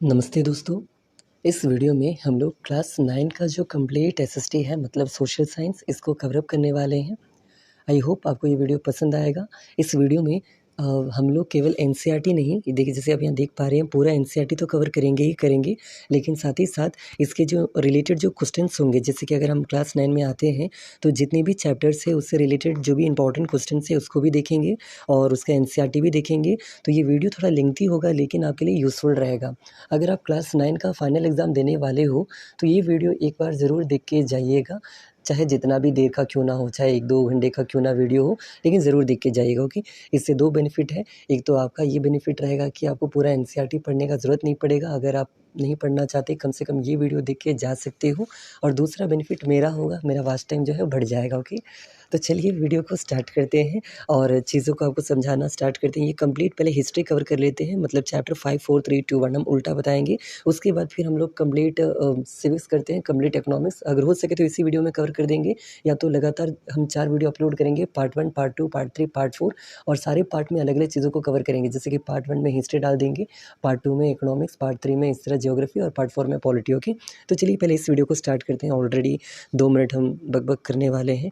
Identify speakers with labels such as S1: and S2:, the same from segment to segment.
S1: नमस्ते दोस्तों। इस वीडियो में हम लोग क्लास 9 का जो कंप्लीट एसएसटी है मतलब सोशल साइंस इसको कवर अप करने वाले हैं। आई होप आपको ये वीडियो पसंद आएगा। इस वीडियो में हम लोग केवल एनसीईआरटी नहीं, ये देखिए जैसे आप यहाँ देख पा रहे हैं पूरा एनसीईआरटी तो कवर करेंगे ही करेंगे, लेकिन साथ ही साथ इसके जो रिलेटेड जो क्वेश्चंस होंगे, जैसे कि अगर हम क्लास 9 में आते हैं तो जितने भी चैप्टर्स है उससे रिलेटेड जो भी इंपॉर्टेंट क्वेश्चंस है उसको भी देखेंगे और उसका एनसीईआरटी भी देखेंगे। तो ये वीडियो थोड़ा लेंथी होगा लेकिन आपके लिए यूज़फुल रहेगा। अगर आप क्लास 9 का फाइनल एग्ज़ाम देने वाले हो तो ये वीडियो एक बार ज़रूर देख के जाइएगा, चाहे जितना भी देर का क्यों ना हो, चाहे 1-2 घंटे का क्यों ना वीडियो हो, लेकिन ज़रूर देख के जाइएगा। ओके, इससे 2 बेनिफिट है। एक तो आपका ये बेनिफिट रहेगा कि आपको पूरा एनसीईआरटी पढ़ने का ज़रूरत नहीं पड़ेगा। अगर आप नहीं पढ़ना चाहते, कम से कम ये वीडियो देख के जा सकते हो। और दूसरा बेनिफिट मेरा होगा, मेरा वॉच टाइम जो है वो बढ़ जाएगा। ओके, तो चलिए वीडियो को स्टार्ट करते हैं और चीज़ों को आपको समझाना स्टार्ट करते हैं। ये कंप्लीट पहले हिस्ट्री कवर कर लेते हैं, मतलब चैप्टर 5, 4, 3, 2, 1 हम उल्टा बताएँगे। उसके बाद फिर हम लोग कंप्लीट सिविक्स करते हैं, कंप्लीट इकोनॉमिक्स। अगर हो सके तो इसी वीडियो में कवर कर देंगे, या तो लगातार हम 4 वीडियो अपलोड करेंगे, पार्ट 1, पार्ट 2, पार्ट 3, पार्ट 4 और सारे पार्ट में अलग-अलग चीज़ों को कवर करेंगे। जैसे कि पार्ट 1 में हिस्ट्री डाल देंगे, पार्ट 2 में इकोनॉमिक्स, पार्ट 3 में इस तरह ज्योग्राफी और पार्ट 4 में पॉलिटी। ओके, तो चलिए पहले इस वीडियो को स्टार्ट करते हैं। ऑलरेडी 2 मिनट हम बक-बक करने वाले हैं,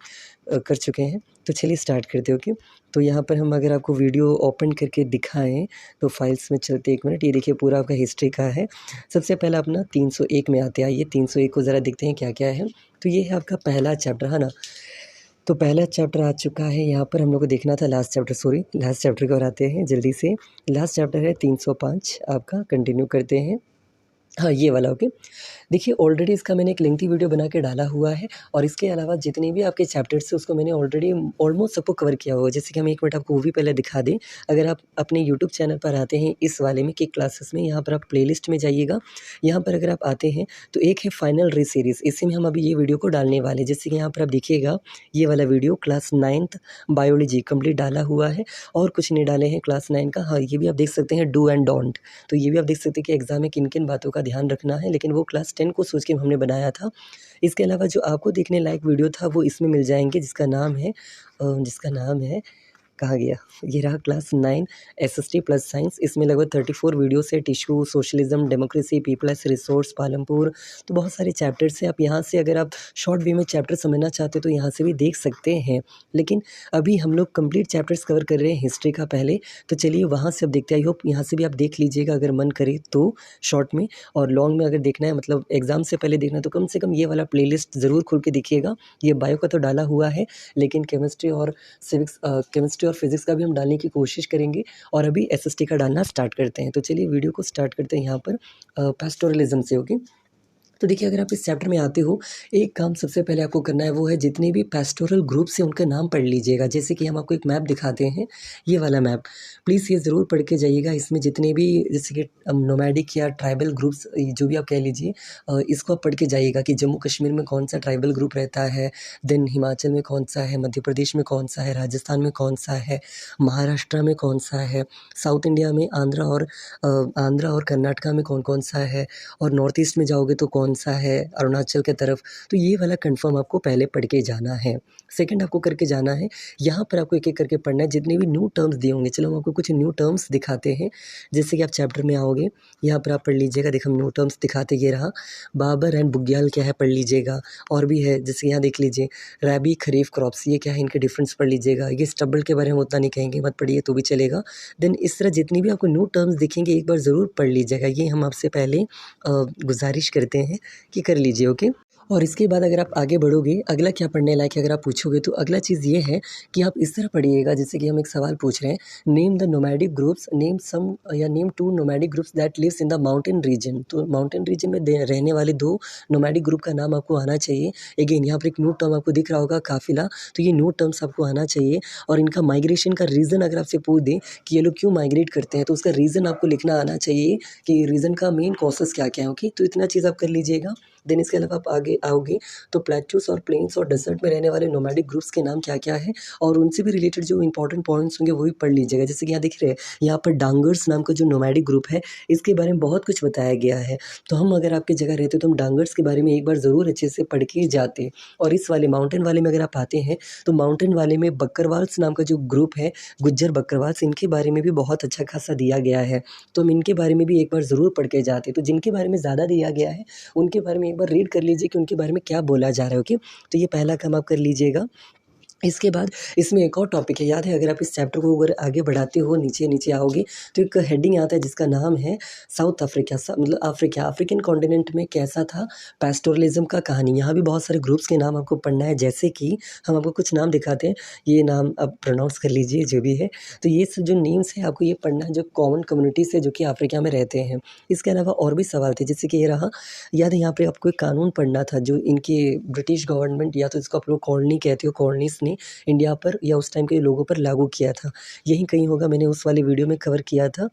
S1: कर चुके हैं। तो चलिए स्टार्ट करते हैं। ओके, तो यहाँ पर हम अगर आपको वीडियो ओपन करके दिखाएँ तो फाइल्स में चलते 1 मिनट। ये देखिए पूरा आपका हिस्ट्री का है। सबसे पहले अपना 301 में आते हैं। आइए 301 को ज़रा देखते हैं क्या-क्या है। तो ये है आपका पहला चैप्टर, है ना? तो पहला चैप्टर आ चुका है। यहाँ पर हम लोग को देखना था लास्ट चैप्टर की ओर आते हैं जल्दी से। लास्ट चैप्टर है 305 आपका, कंटिन्यू करते हैं। हाँ, ये वाला। ओके, देखिए ऑलरेडी इसका मैंने एक लेंथी वीडियो बना के डाला हुआ है और इसके अलावा जितने भी आपके चैप्टर्स हैं उसको मैंने ऑलरेडी ऑलमोस्ट सबको कवर किया हुआ है। जैसे कि हम 1 मिनट आपको वो भी पहले दिखा दें। अगर आप अपने यूट्यूब चैनल पर आते हैं इस वाले में किक क्लासेस में, यहाँ पर आप प्लेलिस्ट में जाइएगा। यहाँ पर अगर आप आते हैं तो एक है फाइनल रे सीरीज़, इसी में हम अभी ये वीडियो को डालने वाले हैं। जैसे कि यहाँ पर आप देखिएगा ये वाला video class 9th biology complete डाला हुआ है और कुछ नहीं डाले हैं क्लास 9 का। हाँ, ये भी आप देख सकते हैं डू एंड डोंट। तो ये भी आप देख सकते हैं कि एग्ज़ाम में किन-किन बातों का ध्यान रखना है, लेकिन वो क्लास 10 को सोच के हमने बनाया था। इसके अलावा जो आपको देखने लायक वीडियो था वो इसमें मिल जाएँगे, जिसका नाम है कहाँ गया? ये रहा क्लास 9 एसएसटी प्लस साइंस। इसमें लगभग 34 वीडियोस है। Tissue, socialism, democracy, people's resource, Palampur, तो बहुत सारे चैप्टर्स हैं। आप यहाँ से अगर आप शॉर्ट वे में चैप्टर समझना चाहते हो तो यहाँ से भी देख सकते हैं। लेकिन अभी हम लोग कंप्लीट चैप्टर्स कवर कर रहे हैं हिस्ट्री का पहले, तो चलिए वहाँ से अब देखते हैं। आई होप यहाँ से भी आप देख लीजिएगा अगर मन करे तो शॉर्ट में, और लॉन्ग में अगर देखना है मतलब एग्ज़ाम से पहले देखना है तो कम से कम ये वाला प्लेलिस्ट ज़रूर खोल के देखिएगा। ये बायो का तो डाला हुआ है, लेकिन केमिस्ट्री और केमिस्ट्री और फिज़िक्स का भी हम डालने की कोशिश करेंगे। और अभी एसएसटी का डालना स्टार्ट करते हैं। तो चलिए वीडियो को स्टार्ट करते हैं यहाँ पर पैस्टोरलिज्म से। ओके, तो देखिए अगर आप इस चैप्टर में आते हो, एक काम सबसे पहले आपको करना है वो है जितने भी पैस्टोरल ग्रुप्स हैं उनका नाम पढ़ लीजिएगा। जैसे कि हम आपको एक मैप दिखाते हैं, ये वाला मैप, प्लीज़ ये ज़रूर पढ़ के जाइएगा। इसमें जितने भी जैसे कि नोमैडिक या ट्राइबल ग्रुप्स जो भी आप कह लीजिए, इसको आप पढ़ के जाइएगा कि जम्मू कश्मीर में कौन-सा ट्राइबल ग्रुप रहता है, देन हिमाचल में कौन-सा है, मध्य प्रदेश में कौन-सा है, राजस्थान में कौन-सा है, महाराष्ट्र में कौन-सा है, साउथ इंडिया में आंध्र और कर्नाटका में कौन-कौन सा है, और नॉर्थ ईस्ट में जाओगे तो कौन-सा है, अरुणाचल की तरफ। तो ये वाला कन्फर्म आपको पहले पढ़ के जाना है। सेकंड आपको करके जाना है, यहाँ पर आपको एक-एक करके पढ़ना है जितने भी न्यू टर्म्स दिए होंगे। चलो हम आपको कुछ न्यू टर्म्स दिखाते हैं। जैसे कि आप चैप्टर में आओगे, यहाँ पर आप पढ़ लीजिएगा। देखो हम न्यू टर्म्स दिखाते, ये रहा। बाबर एंड बुग्याल क्या है पढ़ लीजिएगा। और भी है, जैसे यहाँ देख लीजिए रबी खरीफ क्रॉप्स, ये क्या है इनके डिफरेंस पढ़ लीजिएगा। ये स्टबल के बारे में उतना नहीं कहेंगे, मत पढ़िए तो भी चलेगा। देन इस तरह जितनी भी आपको न्यू टर्म्स दिखेंगे एक बार ज़रूर पढ़ लीजिएगा। ये हम आपसे पहले गुज़ारिश करते हैं कि कर लीजिए। ओके, और इसके बाद अगर आप आगे बढ़ोगे, अगला क्या पढ़ने लायक है अगर आप पूछोगे तो अगला चीज़ ये है कि आप इस तरह पढ़िएगा। जैसे कि हम एक सवाल पूछ रहे हैं, name the nomadic groups, name 2 nomadic groups that lives in the mountain region. तो माउंटेन रीजन में रहने वाले 2 नोमैडिक ग्रुप का नाम आपको आना चाहिए। अगेन यहाँ पर एक न्यू टर्म आपको दिख रहा होगा, काफिला, तो ये न्यू टर्म्स आपको आना चाहिए। और इनका माइग्रेशन का रीज़न अगर आपसे पूछ दें कि ये लोग क्यों माइग्रेट करते हैं, तो उसका रीज़न आपको लिखना आना चाहिए कि रीज़न का मेन कॉजेज़ क्या-क्या है। ओके, तो इतना चीज़ आप कर लीजिएगा। देन इसके अलावा आप आगे आओगे तो प्लेट्यूस और प्लेन्स और डेजर्ट में रहने वाले नोमैडिक ग्रुप्स के नाम क्या-क्या हैं और उनसे भी रिलेटेड जो इंपॉर्टेंट पॉइंट्स होंगे वो भी पढ़ लीजिएगा। जैसे कि यहाँ दिख रहे हैं, यहाँ पर डांगर्स नाम का जो नोमैडिक ग्रुप है, इसके बारे में बहुत कुछ बताया गया है। तो हम अगर आपकी जगह रहते तो हम डांगर्स के बारे में एक बार ज़रूर अच्छे से पढ़ के जाते। और इस वाले माउंटेन वाले में अगर आप आते हैं, तो माउंटेन वाले में बकरवाल्स नाम का जो ग्रुप है, गुज्जर बकरवाल्स, इनके बारे में भी बहुत अच्छा खासा दिया गया है। तो हम इनके बारे में भी एक बार ज़रूर पढ़ के जाते। तो जिनके बारे में ज़्यादा दिया गया है, उनके बारे में एक बार रीड कर लीजिए कि उनके बारे में क्या बोला जा रहा है, ओके? तो ये पहला काम आप कर लीजिएगा। इसके बाद इसमें एक और टॉपिक है, याद है अगर आप इस चैप्टर को अगर आगे बढ़ाते हो, नीचे आओगे तो एक हेडिंग आता है जिसका नाम है साउथ अफ्रीका, मतलब अफ्रीका, अफ्रीकन कॉन्टिनेंट में कैसा था पैस्टोरलिज्म का कहानी। यहाँ भी बहुत सारे ग्रुप्स के नाम आपको पढ़ना है, जैसे कि हम आपको कुछ नाम दिखाते हैं, ये नाम आप प्रोनाउंस कर लीजिए जो भी है। तो ये सब जो नेम्स हैं आपको ये पढ़ना है, जो कॉमन कम्युनिटी से जो कि अफ्रीका में रहते हैं। इसके अलावा और भी सवाल थे, जैसे कि ये रहा, याद है यहाँ पे आपको एक कानून पढ़ना था जो इनके ब्रिटिश गवर्नमेंट, या तो इसको आप लोग कॉलोनी कहते हो, कॉलोनीज़ ने इंडिया पर या उस टाइम के लोगों पर लागू किया था। यहीं कहीं होगा, मैंने उस वाली वीडियो में कवर किया था।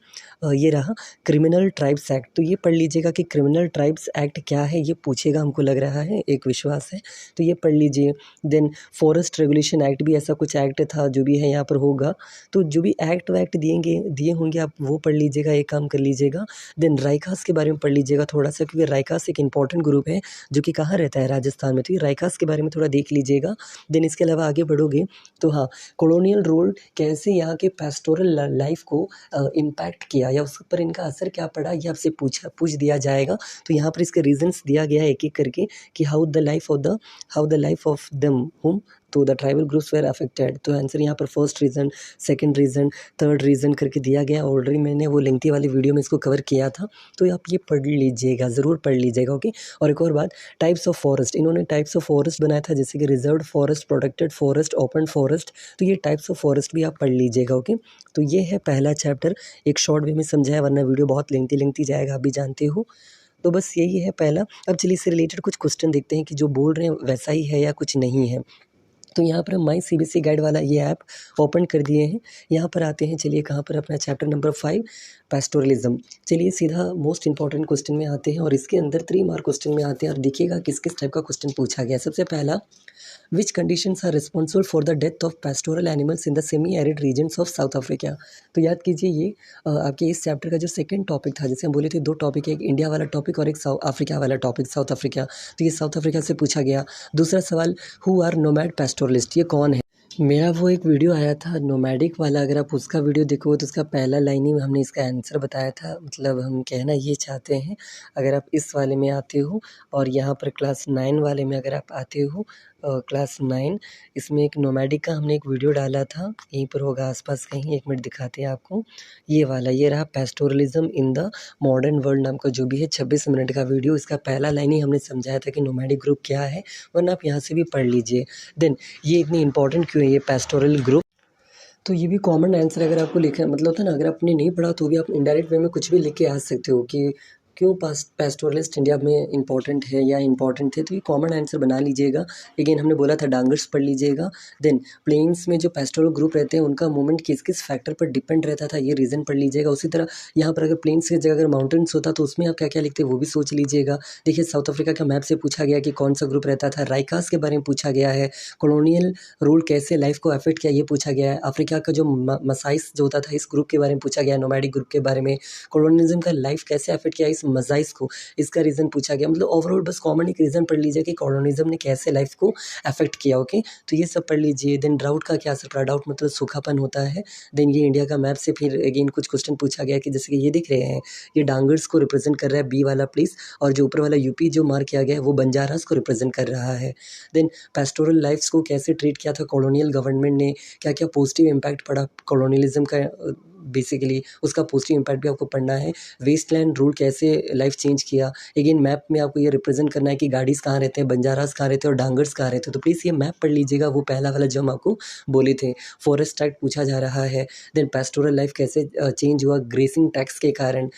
S1: ये रहा क्रिमिनल ट्राइब्स एक्ट, तो ये पढ़ लीजिएगा कि क्रिमिनल ट्राइब्स एक्ट क्या है, ये पूछेगा हमको लग रहा है, एक विश्वास है, तो ये पढ़ लीजिए। देन फॉरेस्ट रेगुलेशन एक्ट भी ऐसा कुछ एक्ट था, जो भी है यहाँ पर होगा, तो जो भी एक्ट वैक्ट दिए होंगे आप वो पढ़ लीजिएगा, एक काम कर लीजिएगा। देन राइकास के बारे में पढ़ लीजिएगा थोड़ा सा, क्योंकि राइकास एक इंपॉर्टेंट ग्रुप है जो कि कहाँ रहता है, राजस्थान में, तो ये राइकास के बारे में थोड़ा देख लीजिएगा। देन इसके अलावा आगे बढ़ोगे तो हाँ, कॉलोनियल रूल कैसे यहाँ के पैस्टोरल लाइफ को इम्पैक्ट किया या उस पर इनका असर क्या पड़ा, ये आपसे पूछ दिया जाएगा। तो यहाँ पर इसके रीजंस दिया गया है एक-एक करके कि how the life of them whom तो the tribal groups were affected. तो आंसर यहाँ पर first reason, second reason, third reason करके दिया गया। ऑलरेडी मैंने वो लेंथी वाली वीडियो में इसको कवर किया था, तो आप ये पढ़ लीजिएगा, ज़रूर पढ़ लीजिएगा, ओके। और एक और बात, टाइप्स ऑफ फॉरेस्ट, इन्होंने टाइप्स ऑफ फॉरेस्ट बनाया था, जैसे कि reserved forest, protected forest, open forest, तो ये टाइप्स ऑफ फॉरेस्ट भी आप पढ़ लीजिएगा, ओके। तो ये है पहला चैप्टर, एक शॉर्ट वे में समझाया, वरना वीडियो बहुत लेंथी जाएगा, आप भी जानते हो। तो बस यही है पहला। अब चलिए इससे रिलेटेड कुछ क्वेश्चन देखते हैं कि जो बोल रहे हैं वैसा ही है या कुछ नहीं है। तो यहाँ पर हम माई सीबीएसई गाइड वाला ये ऐप ओपन कर दिए हैं। यहाँ पर आते हैं, चलिए कहाँ पर, अपना चैप्टर नंबर 5 पैस्टोरलिज्म। चलिए सीधा मोस्ट इंपॉर्टेंट क्वेश्चन में आते हैं और इसके अंदर 3 मार्क क्वेश्चन में आते हैं और देखिएगा किस किस टाइप का क्वेश्चन पूछा गया। सबसे पहला, which conditions are responsible for the death of pastoral animals in the semi arid regions of South Africa. तो याद कीजिए ये आपके इस चैप्टर का जो सेकंड टॉपिक था, जैसे हम बोले थे 2 टॉपिक है, एक इंडिया वाला टॉपिक और एक अफ्रीका वाला टॉपिक, साउथ अफ्रीका। तो ये साउथ अफ्रीका से पूछा गया। दूसरा सवाल, हु आर नोमैड पैस्टोरलिस्ट, ये कौन है। मेरा वो एक वीडियो आया था नोमैडिक वाला, अगर आप उसका वीडियो देखोगे तो उसका पहला लाइन ही में हमने इसका आंसर बताया था। मतलब हम कहना ये चाहते हैं, अगर आप इस वाले में आते हो और यहाँ पर क्लास 9 वाले में अगर आप आते हो, क्लास 9, इसमें एक नोमैडिक का हमने एक वीडियो डाला था, यहीं पर होगा आसपास कहीं, 1 मिनट दिखाते हैं आपको। ये वाला, ये रहा pastoralism in the modern world नाम का जो भी है 26 मिनट का वीडियो, इसका पहला लाइन ही हमने समझाया था कि नोमैडिक ग्रुप क्या है, वरना आप यहाँ से भी पढ़ लीजिए। देन ये इतनी इंपॉर्टेंट क्यों है ये पैस्टोरल ग्रुप, तो ये भी कॉमन आंसर अगर आपको लिखना मतलब होता है ना, अगर आपने नहीं पढ़ा तो भी आप इनडायरेक्ट वे में कुछ भी लिख के आ सकते हो कि क्यों पैस्टोरलिस्ट इंडिया में इंपॉर्टेंट है या इंपॉर्टेंट थे, तो ये कॉमन आंसर बना लीजिएगा। अगेन हमने बोला था डांगर्स पढ़ लीजिएगा। देन प्लेन्स में जो पैस्टोरल ग्रुप रहते हैं उनका मूवमेंट किस किस फैक्टर पर डिपेंड रहता था, ये रीज़न पढ़ लीजिएगा। उसी तरह यहाँ पर अगर प्लेन्स की जगह अगर माउंटेन्स होता तो उसमें आप क्या क्या लिखते वो भी सोच लीजिएगा। देखिए साउथ अफ्रीका का मैप से पूछा गया कि कौन सा ग्रुप रहता था, राइकास के बारे में पूछा गया है, कॉलोनियल रूल कैसे लाइफ को अफेक्ट किया ये पूछा गया है, अफ्रीका का जो मसाइस जो होता था इस ग्रुप के बारे में पूछा गया, नोमैडिक ग्रुप के बारे में, कॉलोनिज्म का लाइफ कैसे अफेक्ट किया इस मसाइस को, इसका रीज़न पूछा गया। मतलब ओवरऑल बस कॉमन एक रीज़न पढ़ लीजिए कि कॉलोनिज्म ने कैसे लाइफ को अफेक्ट किया, ओके। तो ये सब पढ़ लीजिए। देन ड्राउट का क्या असर पड़ा, ड्राउट मतलब सूखापन होता है। देन ये इंडिया का मैप से फिर अगेन कुछ क्वेश्चन पूछा गया कि जैसे कि ये दिख रहे हैं, ये डांगर्स को रिप्रेजेंट कर रहा है बी वाला प्लेस, और जो ऊपर वाला यूपी जो मार्क किया गया है वो बंजारास को रिप्रेजेंट कर रहा है। देन पैस्टोरल लाइफ्स को कैसे ट्रीट किया था कॉलोनियल गवर्नमेंट ने, क्या क्या पॉजिटिव इम्पैक्ट पड़ा कॉलोनियलिज्म का, बेसिकली उसका पॉजिटिव इम्पैक्ट भी आपको पढ़ना है। वेस्टलैंड रूल कैसे लाइफ चेंज किया, अगेन मैप में आपको ये रिप्रेजेंट करना है कि गाड़ीज़ कहाँ रहते हैं, बंजारास कहाँ रहते हैं और डांगर्स कहाँ रहते हैं। तो प्लीज़ ये मैप पढ़ लीजिएगा, वो पहला वाला जो हम आपको बोले थे। फॉरेस्ट एक्ट पूछा जा रहा है। देन पैस्टोरल लाइफ कैसे चेंज हुआ ग्रेसिंग टैक्स के कारण।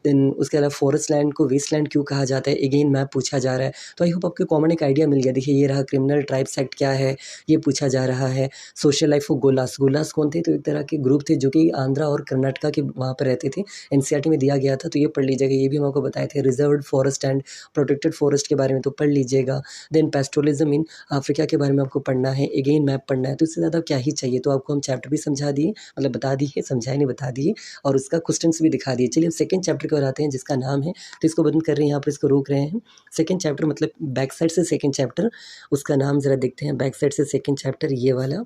S1: देन उसके अलावा फॉरेस्ट लैंड को वेस्ट लैंड क्यों कहा जाता है, अगेन मैप पूछा जा रहा है। तो आई होप आपको कॉमन एक आइडिया मिल गया। देखिए ये रहा क्रिमिनल ट्राइब्स एक्ट क्या है, ये पूछा जा रहा है। सोशल लाइफ ऑफ गोलास, गोलास कौन थे, तो एक तरह के ग्रुप थे जो कि आंध्रा और कर्नाटका के वहाँ पर रहते थे, एनसीईआरटी में दिया गया था, तो ये पढ़ लीजिएगा। ये भी हम आपको बताए थे। Reserved forest and protected forest के बारे में तो पढ़ लीजिएगा। देन पेस्टोरलिज्म इन अफ्रीका के बारे में आपको पढ़ना है, अगेन मैप पढ़ना है। तो इससे ज़्यादा क्या ही चाहिए। तो आपको हम चैप्टर भी समझा दिए, मतलब बता दिए, समझाए नहीं बता दिए, और उसका क्वेश्चंस भी दिखा दिए। चलिए अब सेकंड चैप्टर की ओर आते हैं जिसका नाम है, तो इसको बंद कर रहे हैं यहाँ पर, इसको रोक रहे हैं। सेकंड चैप्टर मतलब बैक साइड से सेकंड चैप्टर, उसका नाम ज़रा देखते हैं। बैक साइड से सेकंड चैप्टर ये वाला,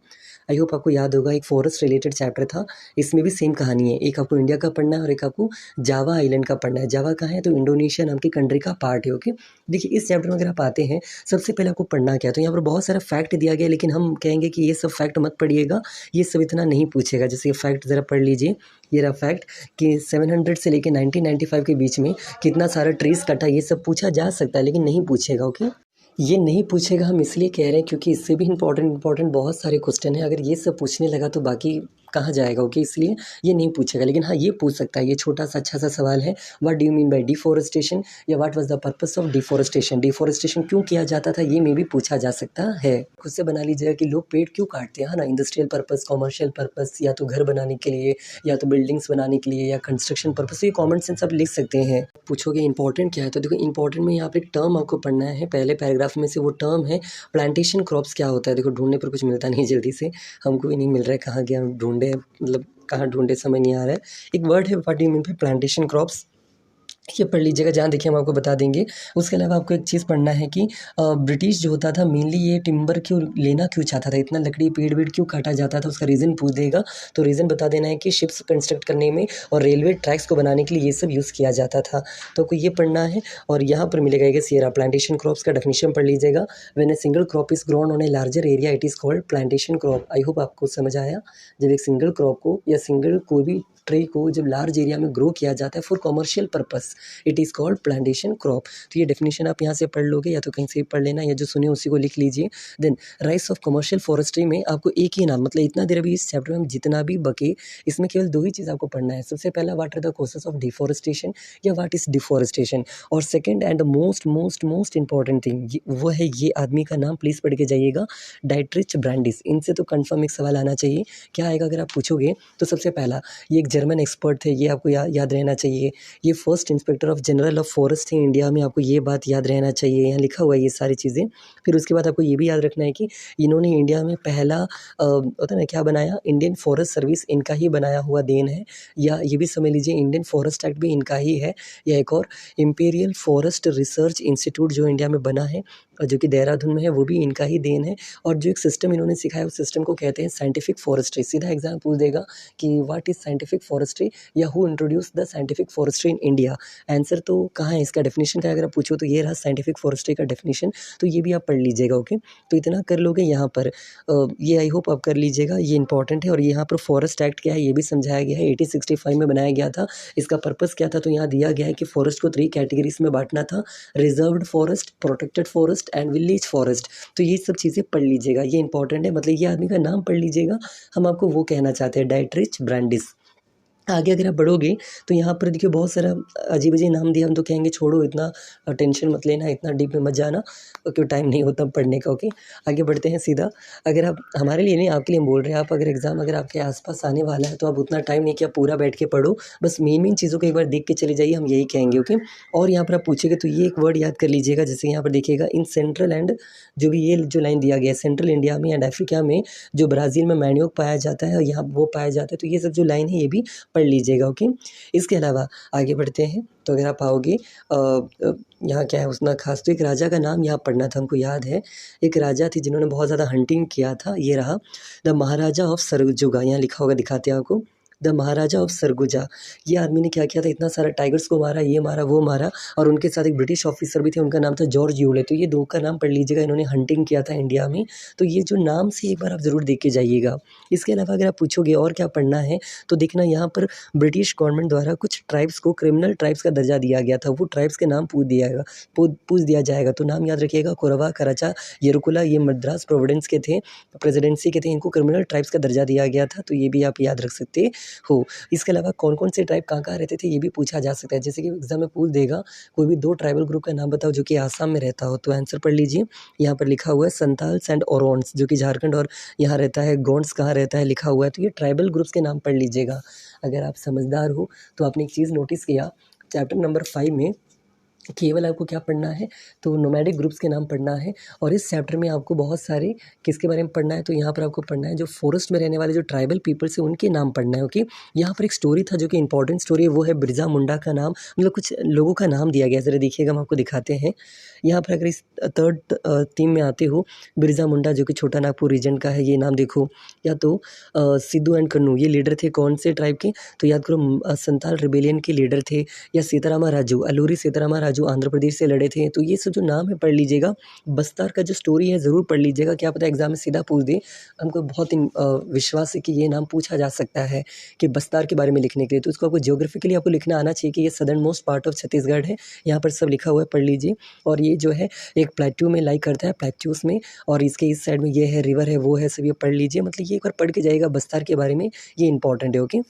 S1: आई होप आपको याद होगा, एक फॉरेस्ट रिलेटेड चैप्टर था। इसमें भी सेम कहानी है, एक आपको इंडिया का पढ़ना है और एक आपको जावा आइलैंड का पढ़ना है। जावा कहाँ है, तो इंडोनेशिया नाम की कंट्री का पार्ट है। ओके, देखिए इस चैप्टर में अगर आप आते हैं, सबसे पहले आपको पढ़ना क्या है, तो यहाँ पर बहुत सारा फैक्ट दिया गया है, लेकिन हम कहेंगे कि ये सब फैक्ट मत पढ़िएगा, ये सब इतना नहीं पूछेगा। जैसे ये फैक्ट ज़रा पढ़ लीजिए। ये रहा फैक्ट कि 700 से लेकर 1995 के बीच में कितना सारा ट्रीज कटा, ये सब पूछा जा सकता है, लेकिन नहीं पूछेगा। ओके, ये नहीं पूछेगा हम इसलिए कह रहे हैं क्योंकि इससे भी इम्पॉर्टेंट बहुत सारे क्वेश्चन हैं। अगर ये सब पूछने लगा तो बाकी कहाँ जाएगा। ओके, इसलिए ये नहीं पूछेगा, लेकिन हाँ ये पूछ सकता है। ये छोटा सा अच्छा सा सवाल है, what do you mean by deforestation, या what was the purpose of deforestation, deforestation क्यों किया जाता था, ये में भी पूछा जा सकता है। खुद से बना लीजिएगा कि लोग पेड़ क्यों काटते हैं, है ना, इंडस्ट्रियल पर्पस, कॉमर्शियल पर्पस, या तो घर बनाने के लिए, या तो बिल्डिंग्स बनाने के लिए, या कंस्ट्रक्शन पर्पस। तो ये कॉमन सेंस आप लिख सकते हैं। पूछोगे इंपॉर्टेंट क्या है, तो देखो इंपॉर्टेंट में यहाँ पर एक टर्म आपको पढ़ना है, पहले पैराग्राफ में से वो टर्म है प्लांटेशन क्रॉप्स। क्या होता है, देखो ढूंढने पर कुछ मिलता नहीं जल्दी से, हमको भी नहीं मिल रहा है, कहाँ गया ढूंढे, मतलब कहाँ ढूंढे समझ नहीं आ रहा है। एक वर्ड है what do you mean bye plantation crops, ये पढ़ लीजिएगा, जहाँ देखिए हम आपको बता देंगे। उसके अलावा आपको एक चीज़ पढ़ना है कि ब्रिटिश जो होता था मेनली ये टिम्बर क्यों लेना क्यों चाहता था, इतना लकड़ी पेड़ वेड़ क्यों काटा जाता था, उसका रीज़न पूछ देगा। तो रीज़न बता देना है कि शिप्स कंस्ट्रक्ट करने में और रेलवे ट्रैक्स को बनाने के लिए ये सब यूज़ किया जाता था। तो आपको ये पढ़ना है, और यहाँ पर मिलेगा ये सियरा प्लांटेशन क्रॉप्स का डेफिनेशन पढ़ लीजिएगा। When a single crop is grown on a larger area it is called plantation crop. I hope आपको समझ आया। जब एक सिंगल क्रॉप को या सिंगल कोई भी ट्री को जब लार्ज एरिया में ग्रो किया जाता है for commercial purpose, it is called plantation crop. तो ये डेफिनेशन आप यहाँ से पढ़ लोगे, या तो कहीं से पढ़ लेना, या जो सुने उसी को लिख लीजिए। Then rights of commercial forestry में आपको एक ही नाम, मतलब इतना देर अभी इस चैप्टर में हम जितना भी बके, इसमें केवल दो ही चीज़ आपको पढ़ना है। सबसे पहला what are the causes of deforestation, या व्हाट इज डिफॉरेस्टेशन, और second and most important thing वो है ये आदमी का नाम, प्लीज़ पढ़ के जाइएगा, डाइट्रिच ब्रांडिस। इनसे तो कन्फर्म एक सवाल आना चाहिए। क्या आएगा अगर आप पूछोगे, तो सबसे पहला ये एक जर्मन एक्सपर्ट थे, ये आपको याद रहना चाहिए। ये first inspector of general of forest थे इंडिया में, आपको ये बात याद रहना चाहिए, यहाँ लिखा हुआ है ये सारी चीज़ें। फिर उसके बाद आपको ये भी याद रखना है कि इन्होंने इंडिया में पहला होता है ना क्या बनाया, इंडियन फॉरेस्ट सर्विस इनका ही बनाया हुआ देन है, या ये भी समझ लीजिए इंडियन फॉरेस्ट एक्ट भी इनका ही है, या एक और इंपीरियल फॉरेस्ट रिसर्च इंस्टीट्यूट जो इंडिया में बना है, जो कि देहरादून में है, वो भी इनका ही देन है। और जो एक सिस्टम इन्होंने सिखाया उस सिस्टम को कहते हैं साइंटिफिक फॉरेस्ट्री। सीधा एग्जाम पूछ देगा कि व्हाट इज साइंटिफिक फॉरेस्ट्री, या who introduce the scientific forestry in India. Answer तो कहाँ है इसका, डेफिनेशन का अगर आप पूछो तो ये रहा साइंटिफिक फॉरेस्ट्री का डेफिनेशन। तो ये भी आप पढ़ लीजिएगा। ओके, तो इतना कर लोगे यहाँ पर, ये आई होप आप कर लीजिएगा, ये इंपॉर्टेंट है। और यहाँ पर फॉरेस्ट एक्ट क्या है ये भी समझाया गया है, 1865 में बनाया गया था। इसका पर्पस क्या था, तो यहाँ दिया गया है कि फॉरेस्ट को 3 कैटेगरीज में बांटना था, reserved forest, protected forest and village forest. तो ये सब चीज़ें पढ़ लीजिएगा, ये इंपॉर्टेंट है। मतलब ये आदमी का नाम पढ़ लीजिएगा, हम आपको वो कहना चाहते हैं, डाइट्रिच ब्रांडिस। आगे अगर आप बढ़ोगे तो यहाँ पर देखिए बहुत सारा अजीब अजीब नाम दिया, हम तो कहेंगे छोड़ो, इतना टेंशन मत लेना, इतना डीप में मत जाना, क्योंकि टाइम नहीं होता पढ़ने का। ओके, आगे बढ़ते हैं सीधा। अगर आप हमारे लिए नहीं, आपके लिए हम बोल रहे हैं, आप अगर एग्ज़ाम अगर आपके आसपास आने वाला है तो आप उतना टाइम नहीं कि आप पूरा बैठ के पढ़ो, बस मेन चीज़ों को एक बार देख के चले जाइए, हम यही कहेंगे। ओके, और यहाँ पर आप पूछेंगे तो ये एक वर्ड याद कर लीजिएगा, जैसे यहाँ पर देखिएगा इन सेंट्रल एंड, जो भी ये जो लाइन दिया गया है, सेंट्रल इंडिया में एंड अफ्रीका में जो ब्राज़ील में मैन्योक पाया जाता है और यहाँ वो पाया जाता है, तो ये सब जो लाइन है ये भी पढ़ लीजिएगा। ओके, इसके अलावा आगे बढ़ते हैं। तो अगर आप आओगे यहाँ क्या है उतना खास, तो एक राजा का नाम यहाँ पढ़ना था, हमको याद है। एक राजा थी जिन्होंने बहुत ज़्यादा हंटिंग किया था, ये रहा द महाराजा ऑफ सरगुजा, यहाँ लिखा होगा, दिखाते हैं आपको, द महाराजा ऑफ सरगुजा। ये आदमी ने क्या किया था, इतना सारा टाइगर्स को मारा, ये मारा वो मारा, और उनके साथ एक ब्रिटिश ऑफिसर भी थे, उनका नाम था जॉर्ज यूले। तो ये दो का नाम पढ़ लीजिएगा, इन्होंने हंटिंग किया था इंडिया में। तो ये जो नाम से एक बार आप ज़रूर देख के जाइएगा। इसके अलावा अगर आप पूछोगे और क्या पढ़ना है, तो देखना यहाँ पर ब्रिटिश गवर्नमेंट द्वारा कुछ ट्राइब्स को क्रिमिनल ट्राइब्स का दर्जा दिया गया था, वो ट्राइब्स के नाम पूछ दिया जाएगा। तो नाम याद रखिएगा, कोरवा, कराचा, येरुकुला, ये मद्रास प्रोविडेंस के थे, प्रेसिडेंसी के थे, इनको क्रिमिनल ट्राइब्स का दर्जा दिया गया था। तो ये भी आप याद रख सकते हो। इसके अलावा कौन-कौन से ट्राइब कहाँ-कहाँ रहते थे, ये भी पूछा जा सकता है। जैसे कि एग्ज़ाम में पूछ देगा, कोई भी 2 ट्राइबल ग्रुप का नाम बताओ जो कि आसाम में रहता हो, तो आंसर पढ़ लीजिए। यहाँ पर लिखा हुआ है संथाल्स एंड ओरोन्स जो कि झारखंड और यहाँ रहता है, गोंड्स कहाँ रहता है लिखा हुआ है, तो ये ट्राइबल ग्रुप्स के नाम पढ़ लीजिएगा। अगर आप समझदार हो, तो आपने एक चीज़ नोटिस किया, चैप्टर नंबर 5 में केवल आपको क्या पढ़ना है, तो नोमैडिक ग्रुप्स के नाम पढ़ना है और इस चैप्टर में आपको बहुत सारे किसके बारे में पढ़ना है, तो यहाँ पर आपको पढ़ना है जो फॉरेस्ट में रहने वाले जो ट्राइबल पीपल्स हैं उनके नाम पढ़ना है। ओके, यहाँ पर एक स्टोरी था जो कि इंपॉर्टेंट स्टोरी है, वो है बिरजा मुंडा का नाम, मतलब कुछ लोगों का नाम दिया गया है। ज़रा देखिएगा, हम आपको दिखाते हैं। यहाँ पर अगर इस थर्ड थीम में आते हो, बिरजा मुंडा जो कि छोटा नागपुर रीजन का है, ये नाम देखो। या तो सिद्धू एंड कन्नू, ये लीडर थे कौन से ट्राइब के, तो याद करो संथाल रिबेलियन के लीडर थे। या सीतारामा राजू, अल्लूरी सीतारामा राजू आंध्र प्रदेश से लड़े थे। तो ये सब जो नाम है पढ़ लीजिएगा। बस्तर का जो स्टोरी है ज़रूर पढ़ लीजिएगा, क्या पता एग्ज़ाम में सीधा पूछ दे। हमको बहुत विश्वास है कि ये नाम पूछा जा सकता है कि बस्तर के बारे में लिखने के लिए, तो इसको आपको ज्योग्राफिकली आपको लिखना आना चाहिए कि ये southern most part of Chhattisgarh है। यहाँ पर सब लिखा हुआ है, पढ़ लीजिए। और ये जो है एक प्लेट्यू में लाई करता है, प्लेट्यूस में, और इसके इस साइड में ये है रिवर है, वो है, सब ये पढ़ लीजिए। मतलब ये एक बार पढ़ के जाइएगा बस्तर के बारे में, ये इंपॉर्टेंट है। ओके,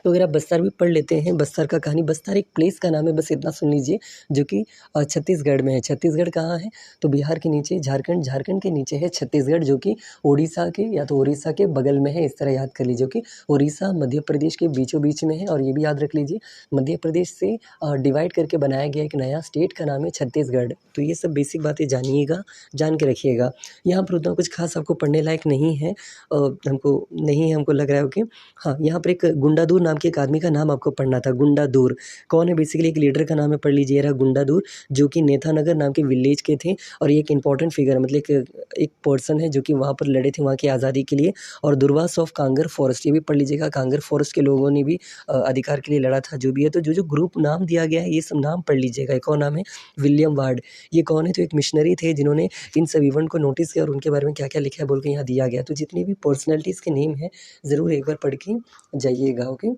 S1: तो अगर आप बस्तर भी पढ़ लेते हैं, बस्तर का कहानी, बस्तर एक प्लेस का नाम है, बस इतना सुन लीजिए, जो कि छत्तीसगढ़ में है। छत्तीसगढ़ कहाँ है, तो बिहार के नीचे झारखंड, झारखंड के नीचे है छत्तीसगढ़, जो कि उड़ीसा के या तो उड़ीसा के बगल में है। इस तरह याद कर लीजिए कि उड़ीसा मध्य प्रदेश के बीचों बीच में है। और ये भी याद रख लीजिए, मध्य प्रदेश से डिवाइड करके बनाया गया एक नया स्टेट का नाम है छत्तीसगढ़। तो ये सब बेसिक बातें जानिएगा, जान के रखिएगा। यहाँ पर उतना कुछ खास आपको पढ़ने लायक नहीं है, हमको लग रहा है। ओके, हाँ, यहाँ पर एक गुंडादुर नाम के एक आदमी का नाम आपको पढ़ना था। गुंडादुर कौन है, बेसिकली एक लीडर का नाम है, पढ़ लीजिए। रहा गुंडादुर, जो कि नेतानगर नाम के विलेज के थे और ये एक इंपॉर्टेंट फिगर है, मतलब एक पर्सन है जो कि वहाँ पर लड़े थे वहाँ की आज़ादी के लिए। और दुर्वास ऑफ कांगर फॉरेस्ट, ये भी पढ़ लीजिएगा। कांगर फॉरेस्ट के लोगों ने भी अधिकार के लिए लड़ा था, जो भी है। तो जो जो ग्रुप नाम दिया गया है ये सब नाम पढ़ लीजिएगा। एक और नाम है विलियम वार्ड, ये कौन है, तो एक मिशनरी थे जिन्होंने इन सब इवेंट को नोटिस किया और उनके बारे में क्या क्या लिखा है बोल के यहाँ दिया गया। तो जितनी भी पर्सनैलिटीज़ के नेम है ज़रूर एक बार पढ़ के जाइएगा। ओके,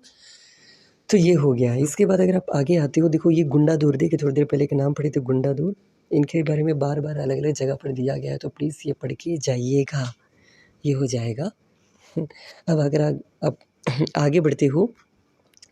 S1: तो ये हो गया। इसके बाद अगर आप आगे आते हो, देखो ये गुंडादुर, देखिए थोड़ी देर पहले के नाम पढ़े थे गुंडादुर, इनके बारे में बार-बार अलग-अलग जगह पर दिया गया है, तो प्लीज़ ये पढ़ के जाइएगा, ये हो जाएगा। अब अगर आप आगे बढ़ते हो,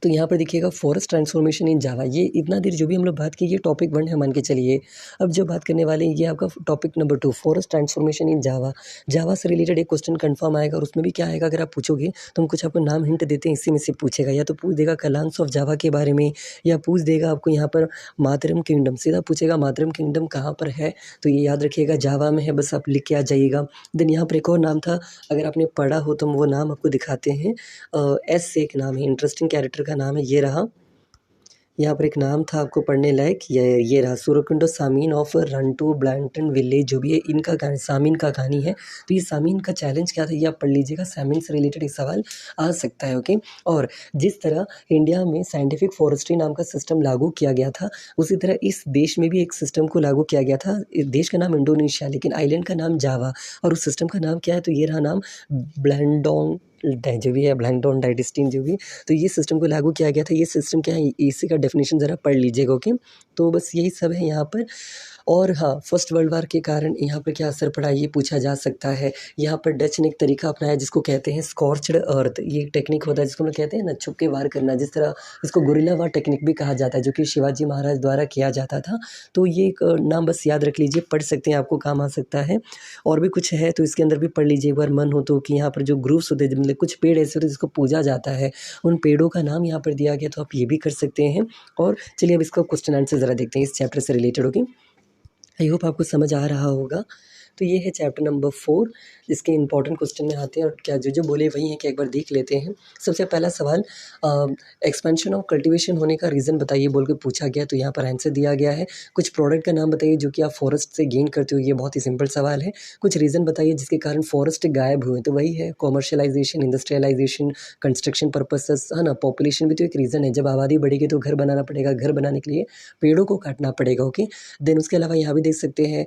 S1: तो यहाँ पर देखिएगा फॉरेस्ट ट्रांसफॉर्मेशन इन जावा, ये इतना देर जो भी हम लोग बात की ये टॉपिक 1 है मान के चलिए। अब जो बात करने वाले हैं ये आपका topic number 2, forest transformation in Java. Java से रिलेटेड एक क्वेश्चन कंफर्म आएगा और उसमें भी क्या आएगा, अगर आप पूछोगे तो हम कुछ आपको नाम हिंट देते हैं, इसी में से पूछेगा। या तो पूछ देगा कलांस ऑफ जावा के बारे में, या पूछ देगा आपको यहाँ पर मातरम किंगडम, सीधा पूछेगा मातरम किंगडम कहाँ पर है, तो ये याद रखिएगा जावा में है, बस आप लिख के आ जाइएगा। देन यहाँ पर एक और नाम था, अगर आपने पढ़ा हो तो हम वो नाम आपको दिखाते हैं। एस से एक नाम है, इंटरेस्टिंग कैरेक्टर का नाम है, ये रहा। यहाँ पर एक नाम था आपको पढ़ने लायक, ये रहा, सूरकुंडो सामीन ऑफ रंटू ब्लैंटन विलेज, जो भी है इनका कहानी, सामीन का कहानी है। तो ये सामीन का चैलेंज क्या था ये आप पढ़ लीजिएगा, सामीन से रिलेटेड एक सवाल आ सकता है। ओके, और जिस तरह इंडिया में साइंटिफिक फॉरेस्ट्री नाम का सिस्टम लागू किया गया था, उसी तरह इस देश में भी एक सिस्टम को लागू किया गया था। इस देश का नाम इंडोनेशिया, लेकिन आइलैंड का नाम जावा, और उस सिस्टम का नाम क्या है, तो ये रहा नाम ब्लैंडोंग जो भी है, ब्लैंकडोन डाइडेस्टीन जो भी। तो ये सिस्टम को लागू किया गया था। ये सिस्टम क्या है, इसी का डेफिनेशन ज़रा पढ़ लीजिएगा। ओके, तो बस यही सब है यहाँ पर। और हाँ, फर्स्ट वर्ल्ड वार के कारण यहाँ पर क्या असर पड़ा ये पूछा जा सकता है। यहाँ पर डच ने एक तरीका अपनाया जिसको कहते हैं स्कॉर्च्ड अर्थ, ये एक टेक्निक होता है जिसको हम लोग कहते हैं ना छुप के वार करना, जिस तरह इसको गुरिल्ला वार टेक्निक भी कहा जाता है, जो कि शिवाजी महाराज द्वारा किया जाता था। तो ये एक नाम बस याद रख लीजिए, पढ़ सकते हैं, आपको काम आ सकता है। और भी कुछ है तो इसके अंदर भी पढ़ लीजिए एक बार मन हो तो, कि यहाँ पर जो ग्रुप्स होते हैं, मतलब कुछ पेड़ ऐसे होते हैं जिसको पूजा जाता है, उन पेड़ों का नाम यहाँ पर दिया गया, तो आप ये भी कर सकते हैं। और चलिए अब इसका क्वेश्चन आंसर ज़रा देखते हैं इस चैप्टर से रिलेटेड। ओके, आई होप आपको समझ आ रहा होगा। तो ये है चैप्टर नंबर 4, जिसके इंपॉर्टेंट क्वेश्चन में आते हैं और क्या जो बोले वही है, कि एक बार देख लेते हैं। सबसे पहला सवाल, एक्सपेंशन ऑफ कल्टीवेशन होने का रीज़न बताइए बोल के पूछा गया, तो यहाँ पर आंसर दिया गया है। कुछ प्रोडक्ट का नाम बताइए जो कि आप फॉरेस्ट से गेन करते हो, ये बहुत ही सिंपल सवाल है। कुछ रीज़न बताइए जिसके कारण फॉरेस्ट गायब हुए, तो वही है कॉमर्शियलाइजेशन, इंडस्ट्रियलाइजेशन, कंस्ट्रक्शन पर्पसेस, है ना। पॉपुलेशन भी तो एक रीज़न है, जब आबादी बढ़ेगी तो घर बनाना पड़ेगा, घर बनाने के लिए पेड़ों को काटना पड़ेगा। ओके, देन उसके अलावा यहाँ भी देख सकते हैं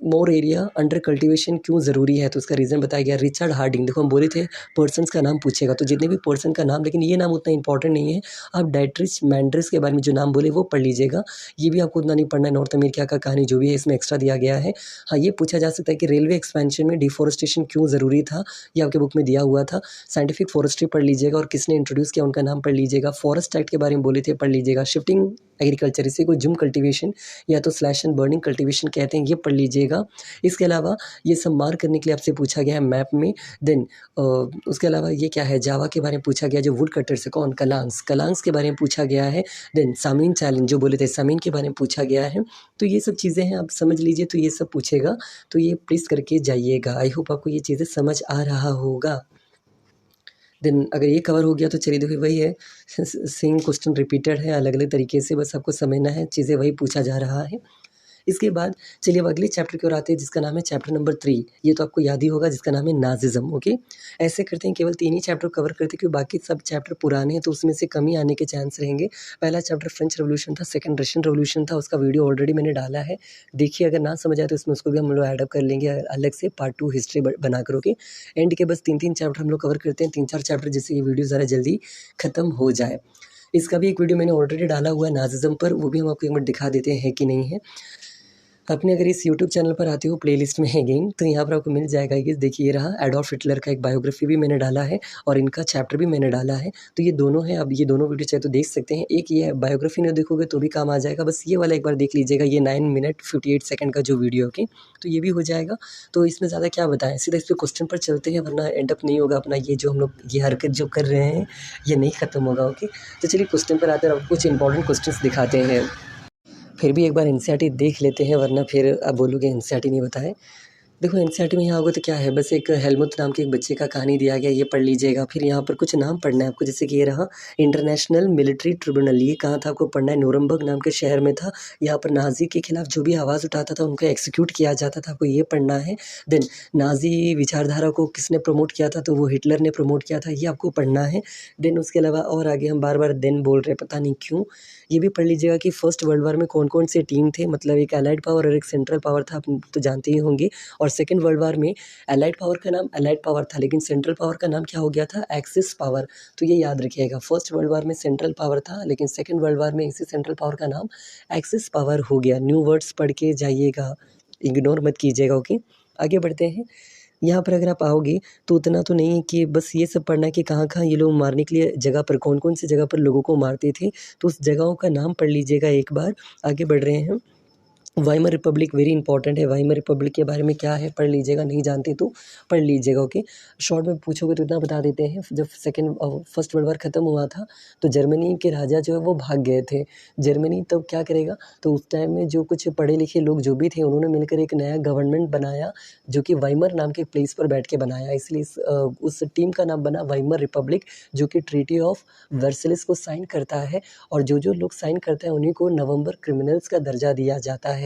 S1: मोर एरिया अंडर कल्टीवेशन क्यों ज़रूरी है, तो उसका रीज़न बताया गया। रिचर्ड हार्डिंग, देखो हम बोले थे पर्सन्स का नाम पूछेगा, तो जितने भी पर्सन का नाम, लेकिन ये नाम उतना इंपॉर्टेंट नहीं है। आप डाइट्रिच मैंड्रिस के बारे में जो नाम बोले वो पढ़ लीजिएगा, ये भी आपको उतना नहीं पढ़ना है। नॉर्थ अमेरिका का कहानी जो भी है इसमें एक्स्ट्रा दिया गया है। हाँ, ये पूछा जा सकता है कि रेलवे एक्सपेंशन में डिफॉरेस्टेशन क्यों ज़रूरी था, ये आपके बुक में दिया हुआ था। साइंटिफिक फॉरेस्ट्री पढ़ लीजिएगा और किसने इंट्रोड्यूस किया उनका नाम पढ़ लीजिएगा। फॉरेस्ट एक्ट के बारे में बोले थे, पढ़ लीजिएगा। शिफ्टिंग एग्रीकल्चर, इसी को जुम कल्टीवेशन या तो स्लैश एंड बर्निंग कल्टीवेशन कहते हैं, ये पढ़ लीजिएगा। इसके अलावा ये सब मार्क करने के लिए आपसे पूछा गया है मैप में। देन उसके अलावा ये क्या है, जावा के बारे में पूछा गया, जो वुड कटर से कौन, कलांग्स, कलांग्स के बारे में पूछा गया है। देन सामीन चैलेंज जो बोले थे, सामीन के बारे में पूछा गया है। तो ये सब चीज़ें हैं, आप समझ लीजिए। तो ये सब पूछेगा, तो ये प्लीज़ करके जाइएगा। आई होप आपको ये चीज़ें समझ आ रहा होगा। देन अगर ये कवर हो गया तो चलिए, देखिए वही है, सेम क्वेश्चन रिपीटेड है अलग अलग तरीके से, बस आपको समझना है, चीज़ें वही पूछा जा रहा है। इसके बाद चलिए अब अगले चैप्टर की ओर आते हैं, जिसका नाम है चैप्टर नंबर 3। ये तो आपको याद ही होगा, जिसका नाम है नाजिज़्म। ओके, ऐसे करते हैं केवल 3 ही चैप्टर कवर करते हैं, क्योंकि बाकी सब चैप्टर पुराने हैं तो उसमें से कम ही आने के चांस रहेंगे। पहला चैप्टर फ्रेंच रेवोल्यूशन था, सेकंड रशियन रेवोल्यूशन था, उसका वीडियो ऑलरेडी मैंने डाला है, देखिए। अगर ना समझ आए तो इसमें उसको भी हम लोग ऐड अप कर लेंगे अलग से पार्ट 2 हिस्ट्री बना कर। ओके, एंड के बस 3-3 चैप्टर हम लोग कवर करते हैं, 3-4 चैप्टर, जिससे ये वीडियो ज़रा जल्दी ख़त्म हो जाए। इसका भी एक वीडियो मैंने ऑलरेडी डाला हुआ है नाजिज़्म पर, वो भी हम आपको एक बार दिखा देते हैं कि नहीं है। अपने अगर इस यूट्यूब चैनल पर आते हो, प्लेलिस्ट में है गेम, तो यहाँ पर आपको मिल जाएगा। ये देखिए, ये रहा एडॉल्फ हिटलर का एक बायोग्राफी भी मैंने डाला है और इनका चैप्टर भी मैंने डाला है। तो ये दोनों हैं, अब ये दोनों वीडियो चाहे तो देख सकते हैं। एक ये है, बायोग्राफी नहीं देखोगे तो भी काम आ जाएगा, बस ये वाला एक बार देख लीजिएगा। ये 9 मिनट 58 सेकंड का जो वीडियो, ओके, तो ये भी हो जाएगा। तो इसमें ज़्यादा क्या बताएं, सीधा इस पर क्वेश्चन पर चलते हैं, वरना एंड अप नहीं होगा अपना। ये जो हम लोग ये हरकत जो कर रहे हैं ये नहीं ख़त्म होगा। ओके, तो चलिए क्वेश्चन पर आते हैं, आपको कुछ इंपॉर्टेंट क्वेश्चन दिखाते हैं। फिर भी एक बार एनसीईआरटी देख लेते हैं, वरना फिर आप बोलोगे एनसीईआरटी नहीं बताए। देखो एनसीईआरटी में यहाँ आओगे तो क्या है, बस एक हेलमुथ नाम के एक बच्चे का कहानी दिया गया, ये पढ़ लीजिएगा। फिर यहाँ पर कुछ नाम पढ़ना है आपको, जैसे कि ये रहा इंटरनेशनल मिलिट्री ट्रिब्यूनल, ये कहाँ था आपको पढ़ना है, नूरमबर्ग नाम के शहर में था। यहाँ पर नाजी के खिलाफ जो भी आवाज़ उठाता था उनको एक्सिक्यूट किया जाता था, आपको ये पढ़ना है। देन नाजी विचारधारा को किसने प्रमोट किया था, तो वो हिटलर ने प्रमोट किया था, ये आपको पढ़ना है। देन उसके अलावा और आगे हम बार बार देन बोल रहे हैं, पता नहीं क्यों। ये भी पढ़ लीजिएगा कि फर्स्ट वर्ल्ड वॉर में कौन कौन से टीम थे, मतलब एक एलाइड पावर और एक सेंट्रल पावर था, आप तो जानते ही होंगे। और सेकेंड वर्ल्ड वॉर में एलाइड पावर का नाम एलाइड पावर था, लेकिन सेंट्रल पावर का नाम क्या हो गया था, एक्सिस पावर। तो ये याद रखिएगा, फर्स्ट वर्ल्ड वॉर में सेंट्रल पावर था, लेकिन सेकेंड वर्ल्ड वॉर में इसी सेंट्रल पावर का नाम एक्सिस पावर हो गया। न्यू वर्ड्स पढ़ के जाइएगा, इग्नोर मत कीजिएगा। ओके, आगे बढ़ते हैं। यहाँ पर अगर आप आओगे तो उतना तो नहीं है कि बस ये सब पढ़ना है कि कहाँ-कहाँ ये लोग मारने के लिए जगह पर, कौन-कौन सी जगह पर लोगों को मारते थे, तो उस जगहों का नाम पढ़ लीजिएगा एक बार। आगे बढ़ रहे हैं। वाइमर रिपब्लिक वेरी इंपॉर्टेंट है, वाइमर रिपब्लिक के बारे में क्या है पढ़ लीजिएगा, नहीं जानते तो पढ़ लीजिएगा। ओके, शॉर्ट में पूछोगे तो इतना बता देते हैं, जब फर्स्ट वर्ल्ड वॉर ख़त्म हुआ था तो जर्मनी के राजा जो है वो भाग गए थे। जर्मनी तब क्या करेगा, तो उस टाइम में जो कुछ पढ़े लिखे लोग जो भी थे उन्होंने मिलकर एक नया गवर्नमेंट बनाया, जो कि वाइमर नाम के प्लेस पर बैठ के बनाया, इसलिए उस टीम का नाम बना वाइमर रिपब्लिक, जो कि ट्रीटी ऑफ वर्सलिस को साइन करता है। और जो लोग साइन करते हैं उन्हीं को नवंबर क्रिमिनल्स का दर्जा दिया जाता है।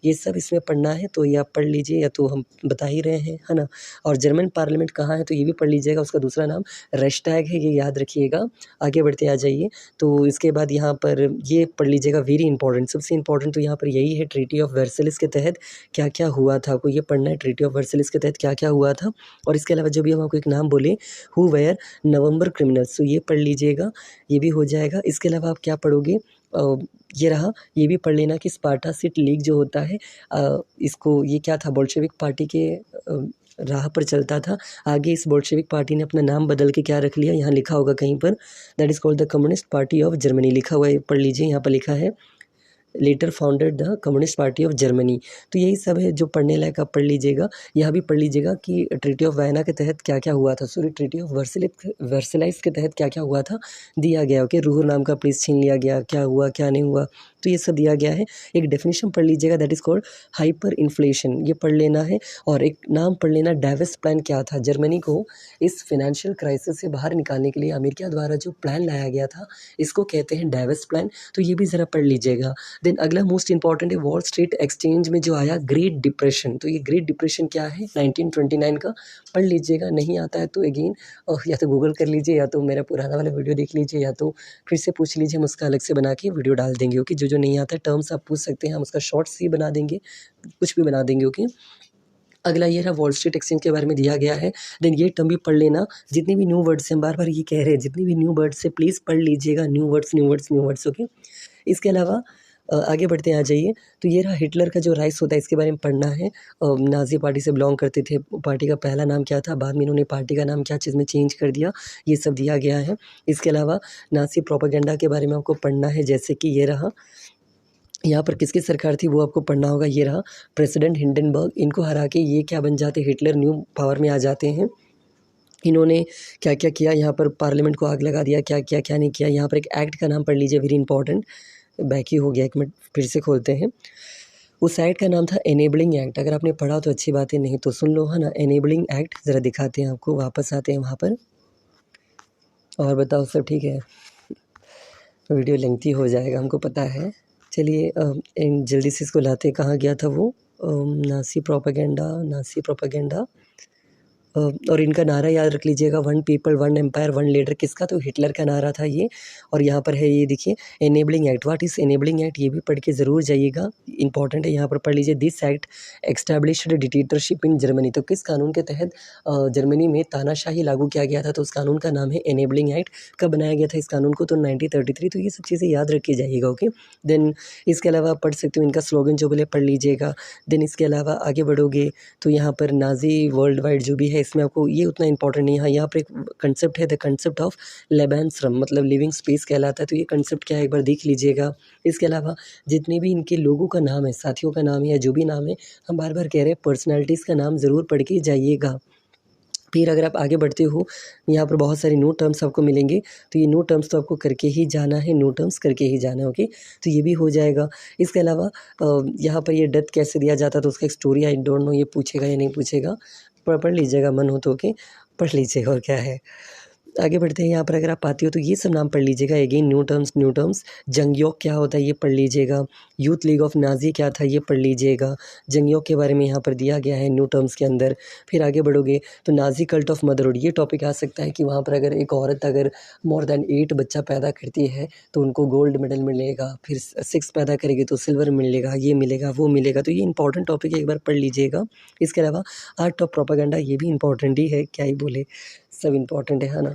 S1: ये सब इसमें पढ़ना है, तो ये आप पढ़ लीजिए, या तो हम बता ही रहे हैं, है ना। और जर्मन पार्लियामेंट कहाँ है, तो ये भी पढ़ लीजिएगा, उसका दूसरा नाम रेस्टैग है, ये याद रखिएगा। आगे बढ़ते आ जाइए। तो इसके बाद यहाँ पर ये पढ़ लीजिएगा, वेरी इंपॉर्टेंट, सबसे इंपॉर्टेंट तो यहाँ पर यही है, ट्रीटी ऑफ वर्सलिस के तहत क्या क्या हुआ था, आपको ये पढ़ना है, ट्रीटी ऑफ वर्सलिस के तहत क्या क्या हुआ था। और इसके अलावा जो भी हम आपको एक नाम बोले, हु वेयर नवंबर क्रिमिनल्स, तो ये पढ़ लीजिएगा, ये भी हो जाएगा। इसके अलावा आप क्या पढ़ोगे, ये रहा, ये भी पढ़ लेना कि स्पार्टा सिट लीग जो होता है, इसको ये क्या था, बोल्शेविक पार्टी के राह पर चलता था। आगे इस बोल्शेविक पार्टी ने अपना नाम बदल के क्या रख लिया, यहाँ लिखा होगा कहीं पर, that is called the communist party of Germany, लिखा हुआ है, पढ़ लीजिए, यहाँ पर लिखा है later founded the communist party of Germany. तो यही सब है जो पढ़ने लायक, आप पढ़ लीजिएगा। यह भी पढ़ लीजिएगा कि ट्रीटी ऑफ वायना के तहत क्या क्या हुआ था, सॉरी ट्रीटी ऑफ वर्सलाइस के तहत क्या क्या हुआ था, दिया गया। ओके, रूहर नाम का प्लेस छीन लिया गया, क्या हुआ क्या नहीं हुआ, तो ये सब दिया गया है। एक डेफिनेशन पढ़ लीजिएगा, that is called hyper inflation, ये पढ़ लेना है। और एक नाम पढ़ लेना, डेविस प्लान क्या था, जर्मनी को इस फिनेंशियल क्राइसिस से बाहर निकालने के लिए अमेरिका द्वारा जो प्लान लाया गया था, इसको कहते हैं डेविस प्लान, तो ये भी ज़रा पढ़ लीजिएगा। देन अगला मोस्ट इंपॉर्टेंट है वॉल स्ट्रीट एक्सचेंज में जो आया ग्रेट डिप्रेशन। तो ये ग्रेट डिप्रेशन क्या है, 1929 का। पढ़ लीजिएगा, नहीं आता है तो अगेन या तो गूगल कर लीजिए, या तो मेरा पुराना वाला वीडियो देख लीजिए, या तो फिर से पूछ लीजिए, हम उसका अलग से बना के वीडियो डाल देंगे। ओके, जो नहीं आता है टर्म्स आप पूछ सकते हैं, हम उसका शॉर्ट्स ही बना देंगे, कुछ भी बना देंगे। ओके, अगला ये रहा वॉल स्ट्रीट एक्सचेंज के बारे में दिया गया है। देन ये टर्म भी पढ़ लेना, जितने भी न्यू वर्ड्स हैं, बार बार ये कह रहे हैं, जितने भी न्यू वर्ड्स है प्लीज़ पढ़ लीजिएगा, new words new words new words. Okay, इसके अलावा आगे बढ़ते हैं, आ जाइए। तो ये रहा हिटलर का जो राइस होता है, इसके बारे में पढ़ना है। नाज़ी पार्टी से बिलोंग करते थे, पार्टी का पहला नाम क्या था, बाद में इन्होंने पार्टी का नाम क्या चीज़ में चेंज कर दिया, ये सब दिया गया है। इसके अलावा नाज़ी प्रोपेगेंडा के बारे में आपको पढ़ना है, जैसे कि ये रहा, यहाँ पर किसकी सरकार थी वो आपको पढ़ना होगा। ये रहा प्रेसिडेंट हिंडनबर्ग, इनको हरा के ये क्या बन जाते, हिटलर न्यू पावर में आ जाते हैं। इन्होंने क्या क्या किया, यहाँ पर पार्लियामेंट को आग लगा दिया, क्या किया क्या नहीं किया। यहाँ पर एक एक्ट का नाम पढ़ लीजिए, वेरी इंपॉर्टेंट, बैक ही हो गया, एक मिनट फिर से खोलते हैं। उस एक्ट का नाम था एनेबलिंग एक्ट। अगर आपने पढ़ा तो अच्छी बात है, नहीं तो सुन लो, है ना। एनेबलिंग एक्ट ज़रा दिखाते हैं आपको, वापस आते हैं वहाँ पर। और बताओ सब ठीक है, वीडियो लेंथी हो जाएगा हमको पता है। चलिए जल्दी से इसको लाते, कहाँ गया था वो, नाज़ी प्रोपेगेंडा, नाज़ी प्रोपेगेंडा। और इनका नारा याद रख लीजिएगा, one people one empire one leader, किसका, तो हिटलर का नारा था ये। और यहाँ पर है ये देखिए enabling act, what is enabling act, ये भी पढ़ के ज़रूर जाइएगा, इंपॉर्टेंट है। यहाँ पर पढ़ लीजिए, this act established dictatorship in Germany. तो किस कानून के तहत जर्मनी में तानाशाही लागू किया गया था, तो उस कानून का नाम है एनेबलिंग एक्ट। कब बनाया गया था इस कानून को, तो 1933। तो ये सब चीज़ें याद रख के जाइएगा। ओके, देन इसके अलावा आप पढ़ सकते हो, इनका स्लोगन जो बोले पढ़ लीजिएगा। देन इसके अलावा आगे बढ़ोगे तो यहाँ पर नाज़ी वर्ल्ड वाइड जो भी है, इसमें आपको ये उतना इंपॉर्टेंट नहीं है। यहाँ पर एक कंसेप्ट है, द कंसेप्ट ऑफ लेबेंसरम, मतलब लिविंग स्पेस कहलाता है। तो ये कंसेप्ट क्या है एक बार देख लीजिएगा। इसके अलावा जितने भी इनके लोगों का नाम है, साथियों का नाम है, या जो भी नाम है, हम बार बार कह रहे हैं पर्सनैलिटीज़ का नाम ज़रूर पढ़ के जाइएगा। फिर अगर आप आगे बढ़ते हो, यहाँ पर बहुत सारी न्यू टर्म्स आपको मिलेंगे, तो ये न्यू टर्म्स तो आपको करके ही जाना है, न्यू टर्म्स करके ही जाना है। ओके, तो ये भी हो जाएगा। इसके अलावा यहाँ पर ये डेथ कैसे दिया जाता है, तो उसका एक स्टोरी आई डोंट नो ये पूछेगा या नहीं पूछेगा, पढ़ लीजिएगा, मन हो तो। ओके, पढ़ लीजिएगा, और क्या है। आगे बढ़ते हैं, यहाँ पर अगर आप पाते हो तो ये सब नाम पढ़ लीजिएगा, अगेन न्यू टर्म्स। जंगयोग क्या होता है ये पढ़ लीजिएगा। यूथ लीग ऑफ नाज़ी क्या था ये पढ़ लीजिएगा। जंगयोग के बारे में यहाँ पर दिया गया है न्यू टर्म्स के अंदर। फिर आगे बढ़ोगे तो नाज़ी कल्ट ऑफ मदरहुड, ये टॉपिक आ सकता है कि वहाँ पर अगर एक औरत अगर मोर देन 8 बच्चा पैदा करती है तो उनको गोल्ड मेडल मिलेगा, फिर 6 पैदा करेगी तो सिल्वर मिलेगा, ये मिलेगा वो मिलेगा। तो ये इंपॉर्टेंट टॉपिक है, एक बार पढ़ लीजिएगा। इसके अलावा आर्ट ऑफ प्रोपेगेंडा, ये भी इंपॉर्टेंट ही है, क्या ही बोले, सब इंपॉर्टेंट है ना।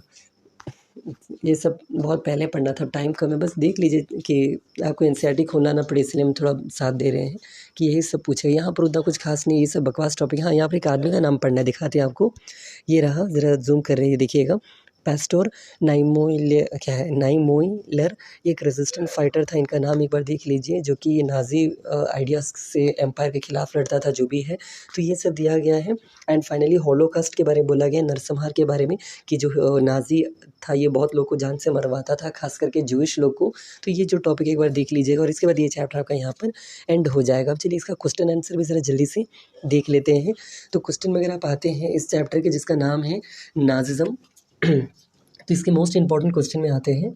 S1: ये सब बहुत पहले पढ़ना था, टाइम कम है, बस देख लीजिए कि आपको एनसीईआरटी खोलना ना पड़े, इसलिए हम थोड़ा साथ दे रहे हैं कि यही सब पूछे। यहाँ पर उतना कुछ खास नहीं, ये सब बकवास टॉपिक। हाँ, यहाँ पर एक आदमी का नाम पढ़ना है, दिखाते हैं आपको। ये रहा, ज़रा जूम कर रहे हैं, देखिएगा। पेस्टोर नाइमोइलर, ये एक रेजिस्टेंट फाइटर था, इनका नाम एक बार देख लीजिए, जो कि नाज़ी आइडियाज़ से एम्पायर के खिलाफ लड़ता था, जो भी है। तो ये सब दिया गया है। एंड फाइनली हॉलोकास्ट के बारे में बोला गया, नरसंहार के बारे में, कि जो नाज़ी था ये बहुत लोग को जान से मरवाता था, खास करके जूइश लोग को। तो ये जो टॉपिक एक बार देख लीजिएगा, और इसके बाद ये चैप्टर आपका यहाँ पर एंड हो जाएगा। अब चलिए इसका क्वेश्चन आंसर भी ज़रा जल्दी से देख लेते हैं। तो क्वेश्चन वगैरह आप आते हैं इस चैप्टर के, जिसका नाम है नाज़िज़्म। तो इसके मोस्ट इंपॉर्टेंट क्वेश्चन में आते हैं।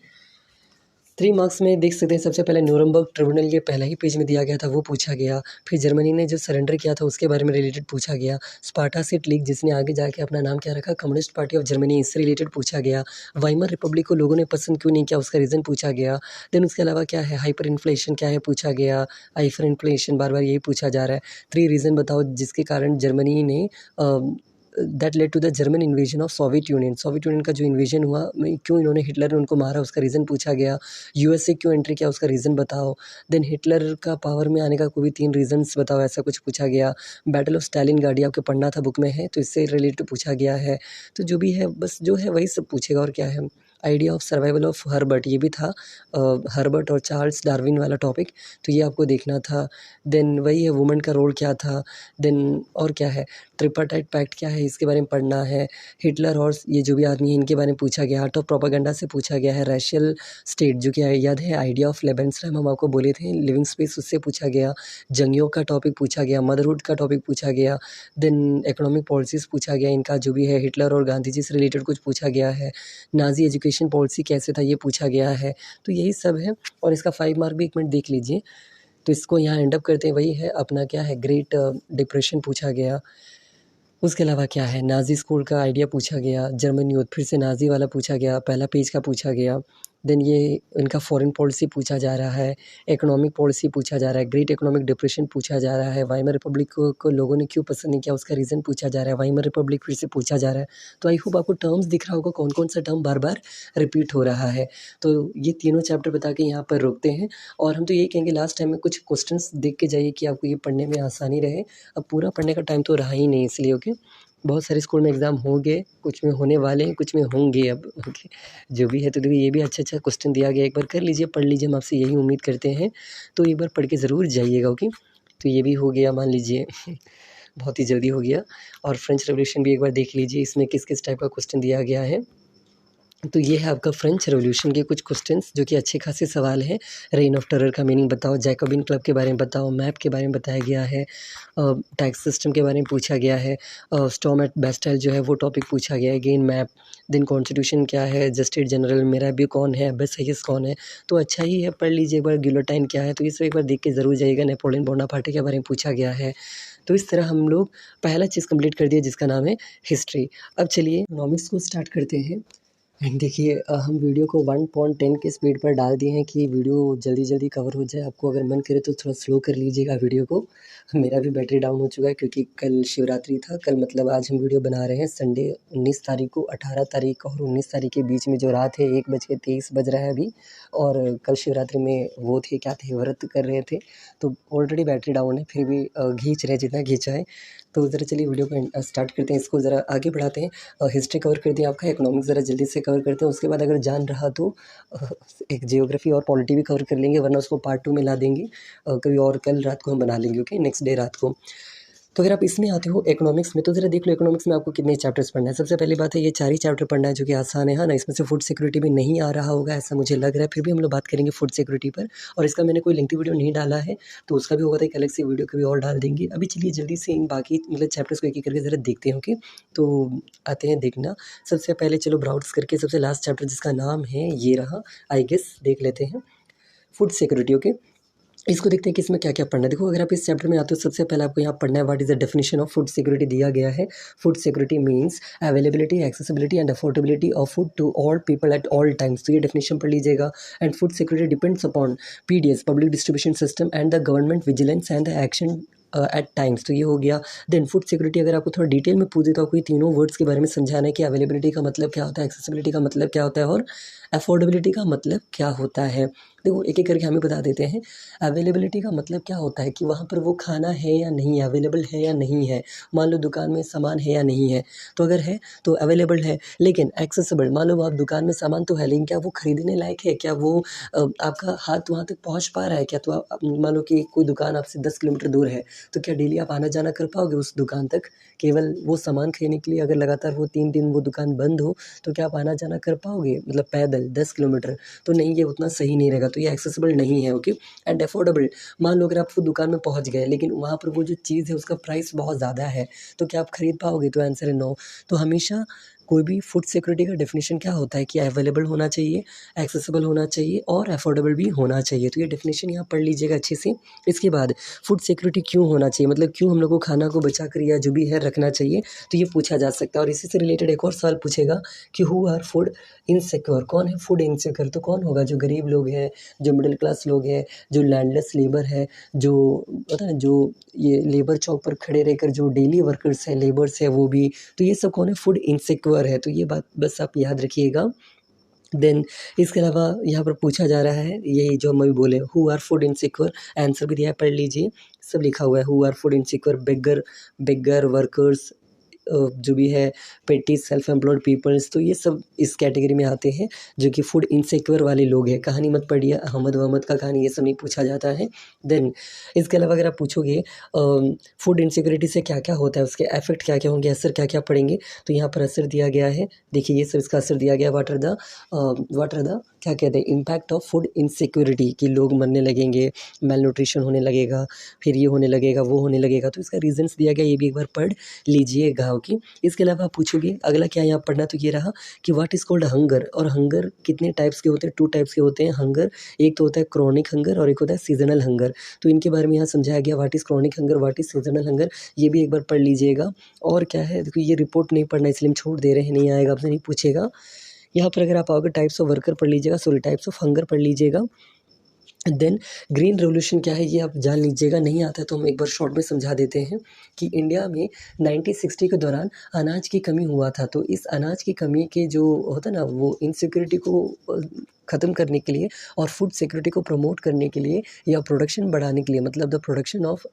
S1: 3 मार्क्स में देख सकते हैं, सबसे पहले न्यूरमबर्ग ट्रिब्यूनल, ये पहला ही पेज में दिया गया था, वो पूछा गया। फिर जर्मनी ने जो सरेंडर किया था उसके बारे में रिलेटेड पूछा गया। स्पार्टा सिट लीग, जिसने आगे जाके अपना नाम क्या रखा, कम्युनिस्ट पार्टी ऑफ जर्मनी, इससे रिलेटेड पूछा गया। वाइमर रिपब्लिक को लोगों ने पसंद क्यों नहीं किया, उसका रीज़न पूछा गया। देन उसके अलावा क्या है, हाइपर इन्फ्लेशन क्या है पूछा गया। हाइपर इन्फ्लेशन बार बार यही पूछा जा रहा है। 3 रीज़न बताओ जिसके कारण जर्मनी ने that led to the German invasion of Soviet Union का जो इन्वेजन हुआ, क्यों इन्होंने, हिटलर ने उनको मारा, उसका रीज़न पूछा गया। यूएसए क्यों एंट्री किया, उसका रीज़न बताओ। देन हिटलर का पावर में आने का कोई भी 3 रीज़न्स बताओ, ऐसा कुछ पूछा गया। बैटल ऑफ स्टालिनग्राड, आपके पढ़ना था, बुक में है, तो इससे रिलेटेड पूछा गया है। तो जो भी है बस जो है वही सब पूछेगा, और क्या है। Idea of survival of Herbert, ये भी था, हर्बर्ट और चार्ल्स डार्विन वाला टॉपिक, तो ये आपको देखना था। देन वही है, वुमेन का रोल क्या था। देन और क्या है, ट्रिपार्टाइट पैक्ट क्या है, इसके बारे में पढ़ना है। हिटलर और ये जो भी आदमी है, इनके बारे में पूछा गया। आर्ट ऑफ प्रोपेगेंडा से पूछा गया है। रैशियल स्टेट, जो कि याद है, आइडिया ऑफ लेबेंसरम हम आपको बोले थे, लिविंग स्पेस, उससे पूछा गया। जंगियों का टॉपिक पूछा गया। मदरहुड का टॉपिक पूछा गया। देन इकोनॉमिक पॉलिसीज़ पूछा गया इनका, जो भी है, हिटलर और गांधी जी से रिलेटेड कुछ पूछा गया है। नाज़ी एजुकेशन पॉलिसी कैसे था, ये पूछा गया है। तो यही सब है, और इसका 5 मार्क भी एक मिनट देख लीजिए। तो इसको यहाँ एंड अप करते हैं। वही है अपना क्या है, ग्रेट डिप्रेशन पूछा गया। उसके अलावा क्या है, नाज़ी स्कूल का आइडिया पूछा गया, जर्मन युद्ध, फिर से नाज़ी वाला पूछा गया, पहला पेज का पूछा गया। देन ये इनका फॉरेन पॉलिसी पूछा जा रहा है, इकोनॉमिक पॉलिसी पूछा जा रहा है, ग्रेट इकोनॉमिक डिप्रेशन पूछा जा रहा है, वाइमर रिपब्लिक को लोगों ने क्यों पसंद नहीं किया उसका रीज़न पूछा जा रहा है, वाइमर रिपब्लिक फिर से पूछा जा रहा है। तो आई होप आपको टर्म्स दिख रहा होगा कौन कौन सा टर्म बार बार रिपीट हो रहा है। तो ये तीनों चैप्टर बता के यहाँ पर रोकते हैं, और हम तो यही कहेंगे लास्ट टाइम में कुछ क्वेश्चंस देख के जाइए कि आपको ये पढ़ने में आसानी रहे। अब पूरा पढ़ने का टाइम तो रहा ही नहीं, इसलिए ओके। बहुत सारे स्कूल में एग्ज़ाम हो गए, कुछ में होने वाले हैं, कुछ में होंगे अब, ओके। जो भी है, तो देखिए ये भी अच्छा क्वेश्चन दिया गया, एक बार कर लीजिए, पढ़ लीजिए, हम आपसे यही उम्मीद करते हैं। तो एक बार पढ़ के ज़रूर जाइएगा, ओके। तो ये भी हो गया मान लीजिए बहुत ही जल्दी हो गया। और फ्रेंच रेवोल्यूशन भी एक बार देख लीजिए, इसमें किस किस टाइप का क्वेश्चन दिया गया है। तो ये है आपका फ्रेंच रेवोल्यूशन के कुछ क्वेश्चंस जो कि अच्छे खासे सवाल हैं। रेन ऑफ टेरर का मीनिंग बताओ, जैकोबिन क्लब के बारे में बताओ, मैप के बारे में बताया गया है, टैक्स सिस्टम के बारे में पूछा गया है, स्टॉर्म एट बेस्टाइल जो है वो टॉपिक पूछा गया है, अगेन मैप। देन कॉन्स्टिट्यूशन क्या है, जस्टिस जनरल मेरा भी कौन है, बेसाइयस कौन है। तो अच्छा ही है, पढ़ लीजिए एक बार। गिलोटाइन क्या है, तो ये सब एक बार देख के ज़रूर जाइएगा। नेपोलियन बोनापार्टे के बारे में पूछा गया है। तो इस तरह हम लोग पहला चीज़ कंप्लीट कर दिया जिसका नाम है हिस्ट्री। अब चलिए इकोनॉमिक्स को स्टार्ट करते हैं। एंड देखिए हम वीडियो को 1.10 के स्पीड पर डाल दिए हैं कि वीडियो जल्दी जल्दी कवर हो जाए। आपको अगर मन करे तो थोड़ा स्लो कर लीजिएगा वीडियो को। मेरा भी बैटरी डाउन हो चुका है क्योंकि कल शिवरात्रि था। कल मतलब आज हम वीडियो बना रहे हैं संडे 19 तारीख को। 18 तारीख और 19 तारीख के बीच में जो रात है 1:23 बज रहा है अभी। और कल शिवरात्रि में वो थे क्या थे, व्रत कर रहे थे, तो ऑलरेडी बैटरी डाउन है, फिर भी खींच रहे जितना खींचा है। तो ज़रा चलिए वीडियो को स्टार्ट करते हैं, इसको ज़रा आगे बढ़ाते हैं। हिस्ट्री कवर कर दिया आपका, इकोनॉमिक्स ज़रा जल्दी से कवर करते हैं। उसके बाद अगर जान रहा तो एक जियोग्राफी और पॉलिटी भी कवर कर लेंगे, वरना उसको पार्ट 2 में ला देंगे कभी और। कल रात को हम बना लेंगे, ओके, नेक्स्ट डे रात को। तो अगर आप इसमें आते हो इकोनॉमिक्स में, तो ज़रा देख लो इकोनॉमिक्स में आपको कितने चैप्टर्स पढ़ना है। सबसे पहली बात है ये 4 ही चैप्टर पढ़ना है जो कि आसान है ना। इसमें से फूड सिक्योरिटी भी नहीं आ रहा होगा ऐसा मुझे लग रहा है, फिर भी हम लोग बात करेंगे फूड सिक्योरिटी पर। और इसका मैंने कोई लेंथी वीडियो नहीं डाला है, तो उसका भी होगा तो एक अलग से वीडियो कभी और डाल देंगे। अभी चलिए जल्दी से इन बाकी मतलब चैप्टर्स को एक-एक करके ज़रा देखते हैं, ओके। तो आते हैं देखना। सबसे पहले चलो ब्राउज़ करके सबसे लास्ट चैप्टर जिसका नाम है ये रहा, आई गेस देख लेते हैं, फूड सिक्योरिटी, ओके। इसको देखते हैं कि इसमें क्या-क्या पढ़ना है। देखो अगर आप इस चैप्टर में आते हो सबसे पहले आपको यहाँ पढ़ना है what is the definition of food security दिया गया है। Food security means availability, accessibility and affordability of food to all people at all times. तो ये डेफिनेशन पढ़ लीजिएगा। And food security depends upon PDS, public distribution system and the government vigilance and the action at times. तो ये हो गया। Then food security अगर आपको थोड़ा डिटेल में पूछ दे तो आपको ये तीनों वर्ड्स के बारे में समझाना है कि अवेलेबिलिटी का मतलब क्या होता है, एक्सेसिबिलिटी का मतलब क्या होता है और अफोर्डेबिलिटी का मतलब क्या होता है। देखो एक-एक करके हम ही बता देते हैं। अवेलेबिलिटी का मतलब क्या होता है कि वहाँ पर वो खाना है या नहीं है, अवेलेबल है या नहीं है। मान लो दुकान में सामान है या नहीं है, तो अगर है तो अवेलेबल है। लेकिन एक्सेसिबल, मान लो आप दुकान में सामान तो है लेकिन क्या वो खरीदने लायक है, क्या वो आपका हाथ वहाँ तक पहुँच पा रहा है क्या। तो आप मान लो कि कोई दुकान आपसे 10 किलोमीटर दूर है, तो क्या डेली आप आना जाना कर पाओगे उस दुकान तक। केवल वो सामान खरीदने के लिए अगर लगातार वो 3 दिन वो दुकान बंद हो, तो क्या आप आना जाना कर पाओगे मतलब पैदल 10 किलोमीटर। तो नहीं, ये उतना सही नहीं रहेगा, तो ये एक्सेसिबल नहीं है, ओके। एंड अफोर्डेबल, मान लो अगर आप वो दुकान में पहुँच गए लेकिन वहाँ पर वो जो चीज़ है उसका प्राइस बहुत ज़्यादा है, तो क्या आप खरीद पाओगे। तो आंसर है नो। तो हमेशा कोई भी फूड सिक्योरिटी का डेफिनेशन क्या होता है कि अवेलेबल होना चाहिए, एक्सेसिबल होना चाहिए और अफोर्डेबल भी होना चाहिए। तो ये डेफिनेशन यहाँ पढ़ लीजिएगा अच्छे से। इसके बाद फूड सिक्योरिटी क्यों होना चाहिए, मतलब क्यों हम लोग को खाना को बचा कर या जो भी है रखना चाहिए, तो ये पूछा जा सकता है। और इसी से रिलेटेड एक और सवाल पूछेगा कि हु आर फूड इनसिक्योर, कौन है फूड इनसिक्योर। तो कौन होगा, जो गरीब लोग हैं, जो मिडिल क्लास लोग हैं, जो लैंडलेस लेबर है, जो पता है जो ये लेबर चौक पर खड़े रहकर जो डेली वर्कर्स हैं, लेबर्स हैं वो भी। तो ये सब कौन है, फूड इनसिक्योर है। तो ये बात बस आप याद रखिएगा। देन इसके अलावा यहाँ पर पूछा जा रहा है यही जो हम अभी बोले, who are food insecure. Answer भी दिया है, पढ़ लीजिए, सब लिखा हुआ है। Who are food insecure, beggar, beggar workers, जो भी है पेटी, सेल्फ एम्प्लॉयड पीपल्स। तो ये सब इस कैटेगरी में आते हैं जो कि फूड इनसिक्योर वाले लोग हैं। कहानी मत पढ़िए, अहमद वहमद का कहानी ये सब नहीं पूछा जाता है। देन इसके अलावा अगर आप पूछोगे फूड इनसिक्योरिटी से क्या क्या होता है, उसके इफेक्ट क्या क्या होंगे, असर क्या क्या पड़ेंगे, तो यहाँ पर असर दिया गया है। देखिए ये सब इसका असर दिया गया। वाट आर द क्या कहते हैं, इम्पैक्ट ऑफ फूड इनसिक्योरिटी, कि लोग मरने लगेंगे, मेल न्यूट्रिशन होने लगेगा, फिर ये होने लगेगा, वो होने लगेगा। तो इसका रीज़न्स दिया गया, ये भी एक बार पढ़ लीजिएगा। ओके, इसके अलावा आप पूछोगे अगला क्या यहाँ पढ़ना, तो ये रहा कि व्हाट इज़ कॉल्ड हंगर। और हंगर कितने टाइप्स के होते हैं, 2 टाइप्स के होते हैं हंगर। एक तो होता है क्रॉनिक हंगर और एक होता है सीजनल हंगर। तो इनके बारे में यहाँ समझाया गया, what is chronic hunger, what is seasonal hunger, ये भी एक बार पढ़ लीजिएगा। और क्या है, देखो ये रिपोर्ट नहीं पढ़ना इसलिए हम छोड़ दे रहे हैं, नहीं आएगा, आपसे नहीं पूछेगा। यहाँ पर अगर आप आओगे टाइप्स ऑफ वर्कर पढ़ लीजिएगा, सॉरी टाइप्स ऑफ हंगर पढ़ लीजिएगा। देन ग्रीन रेवोल्यूशन क्या है ये आप जान लीजिएगा, नहीं आता है तो हम एक बार शॉर्ट में समझा देते हैं कि इंडिया में 1960 के दौरान अनाज की कमी हुआ था। तो इस अनाज की कमी के जो होता है ना, वो इनसिक्योरिटी को ख़त्म करने के लिए और फूड सिक्योरिटी को प्रमोट करने के लिए या प्रोडक्शन बढ़ाने के लिए, मतलब the production of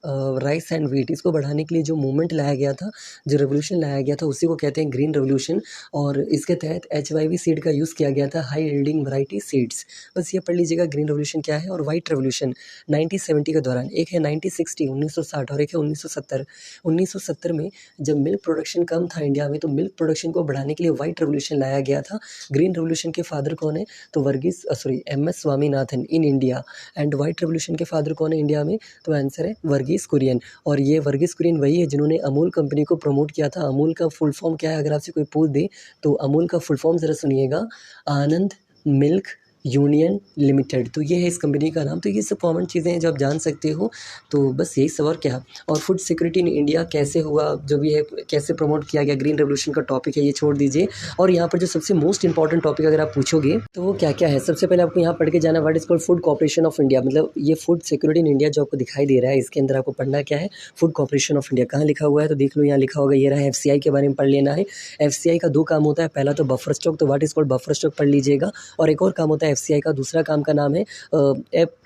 S1: rice and wheat, इसको बढ़ाने के लिए जो मूवमेंट लाया गया था, जो रेवोल्यूशन लाया गया था, उसी को कहते हैं ग्रीन रेवोल्यूशन। और इसके तहत HYV सीड का यूज़ किया गया था, हाई यील्डिंग वैरायटी सीड्स। बस ये पढ़ लीजिएगा ग्रीन रेवोल्यूशन क्या है। और वाइट रेवोल्यूशन 1970 के दौरान, एक है 1960 1960 और एक है 1970। 1970 में जब मिल्क प्रोडक्शन कम था इंडिया में, तो मिल्क प्रोडक्शन को बढ़ाने के लिए वाइट रेवोल्यूशन लाया गया था। ग्रीन रेवोल्यूशन के फादर कौन है, तो MS Swaminathan in India. And white revolution के फादर कौन है इंडिया में, तो आंसर है वर्गीस कुरियन। और ये वर्गीस कुरियन वही है जिन्होंने अमूल कंपनी को प्रमोट किया था। अमूल का फुल फॉर्म क्या है, अगर आपसे कोई पूछ दे तो अमूल का फुल फॉर्म ज़रा सुनिएगा, आनंद मिल्क यूनियन लिमिटेड। तो ये है इस कंपनी का नाम। तो ये सब कॉमन चीज़ें हैं जो आप जान सकते हो। तो बस यही सब और क्या। और फूड सिक्योरिटी इन इंडिया कैसे हुआ, जो भी है कैसे प्रमोट किया गया, ग्रीन रेवोल्यूशन का टॉपिक है, ये छोड़ दीजिए। और यहाँ पर जो सबसे मोस्ट इंपॉर्टेंट टॉपिक अगर आप पूछोगे तो वो क्या क्या है, सबसे पहले आपको यहाँ पढ़ के जाना what is called food corporation of India. मतलब ये फूड सिक्योरिटी इन इंडिया जो आपको दिखाई दे रहा है, इसके अंदर आपको पढ़ना क्या है, फूड कॉर्पोरेशन ऑफ इंडिया। कहाँ लिखा हुआ है, तो देख लो यहाँ लिखा होगा, ये रहा। FCI के बारे में पढ़ लेना है। FCI का 2 काम होता है, पहला तो बफर स्टॉक, तो what is called buffer stock पढ़ लीजिएगा। और एक और काम होता है FCI का, दूसरा काम का नाम है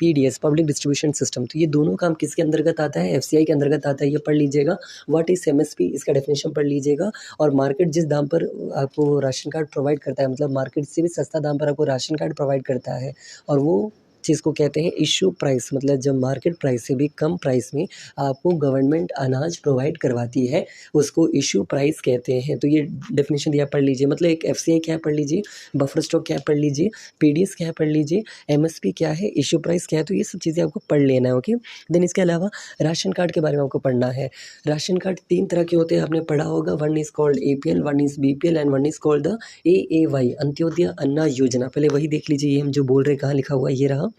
S1: PDS पब्लिक डिस्ट्रीब्यूशन सिस्टम। तो ये दोनों काम किसके अंतर्गत आता है, FCI के अंतर्गत आता है। ये पढ़ लीजिएगा। व्हाट इज़ MSP, इसका डेफिनेशन पढ़ लीजिएगा। और मार्केट जिस दाम पर आपको राशन कार्ड प्रोवाइड करता है, मतलब मार्केट से भी सस्ता दाम पर आपको राशन कार्ड प्रोवाइड करता है, और वो चीज़ को कहते हैं इश्यू प्राइस। मतलब जब मार्केट प्राइस से भी कम प्राइस में आपको गवर्नमेंट अनाज प्रोवाइड करवाती है, उसको इश्यू प्राइस कहते हैं। तो ये डेफिनेशन दिया, पढ़ लीजिए। मतलब एक FCI क्या है पढ़ लीजिए, बफर स्टॉक क्या है पढ़ लीजिए, PDS क्या है पढ़ लीजिए, MSP क्या है, इश्यू प्राइस क्या है। तो ये सब चीज़ें आपको पढ़ लेना है। ओके, देन इसके अलावा राशन कार्ड के बारे में आपको पढ़ना है। राशन कार्ड 3 तरह के होते हैं, आपने पढ़ा होगा। One is called APL, one is BPL and one is called the AAY, Antyodaya Anna Yojana. पहले वही देख लीजिए, ये हम जो बोल रहे हैं कहाँ लिखा हुआ है, ये रहा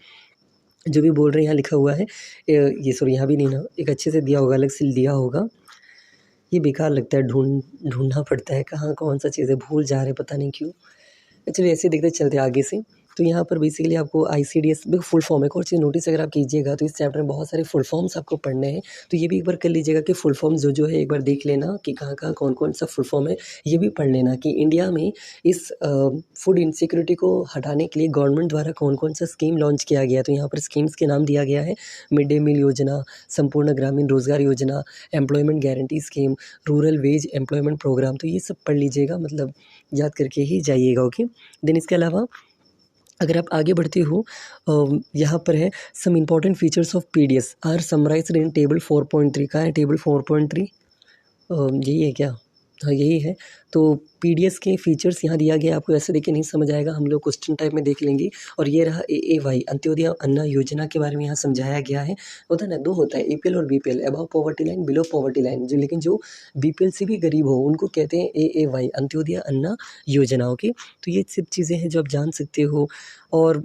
S1: जो भी बोल रहे हैं यहाँ लिखा हुआ है। ये सॉरी यहाँ भी नहीं ना, एक अच्छे से दिया होगा, अलग से दिया होगा। ये बेकार लगता है, ढूंढना पड़ता है कहाँ कौन सा चीज़ है, भूल जा रहे हैं पता नहीं क्यों। चलिए ऐसे देखते चलते आगे से। तो यहाँ पर बेसिकली आपको ICDS भी फुल फॉर्म है। एक और चीज़ नोटिस अगर आप कीजिएगा तो इस चैप्टर में बहुत सारे फुल फॉर्म्स आपको पढ़ने हैं। तो ये भी एक बार कर लीजिएगा कि फुल फॉर्म जो है एक बार देख लेना कि कहाँ कौन कौन सा फुल फॉर्म है। ये भी पढ़ लेना कि इंडिया में इस फूड इनसिक्योरिटी को हटाने के लिए गवर्नमेंट द्वारा कौन कौन सा स्कीम लॉन्च किया गया। तो यहाँ पर स्कीम्स के नाम दिया गया है, मिड डे मील योजना, संपूर्ण Grameen Rozgar Yojana, employment guarantee scheme, rural wage employment programme. तो ये सब पढ़ लीजिएगा, मतलब याद करके ही जाइएगा। ओके, देन इसके अलावा अगर आप आगे बढ़ते हो, यहाँ पर है some important features of PDS are summarised in table 4.3। कहाँ है टेबल 4.3, यही है क्या, हाँ यही है। तो PDS के फीचर्स यहाँ दिया गया, आपको ऐसे देख के नहीं समझ आएगा, हम लोग क्वेश्चन टाइप में देख लेंगे। और ये रहा AAY, अंत्योदय अन्ना योजना के बारे में यहाँ समझाया गया है। होता है ना, 2 होता है, APL और BPL, above poverty line, below poverty line. जो लेकिन जो BPL से भी गरीब हो उनको कहते हैं AAY, अंत्योदय अन्ना योजना। ओके, तो ये सब चीज़ें हैं जो आप जान सकते हो। और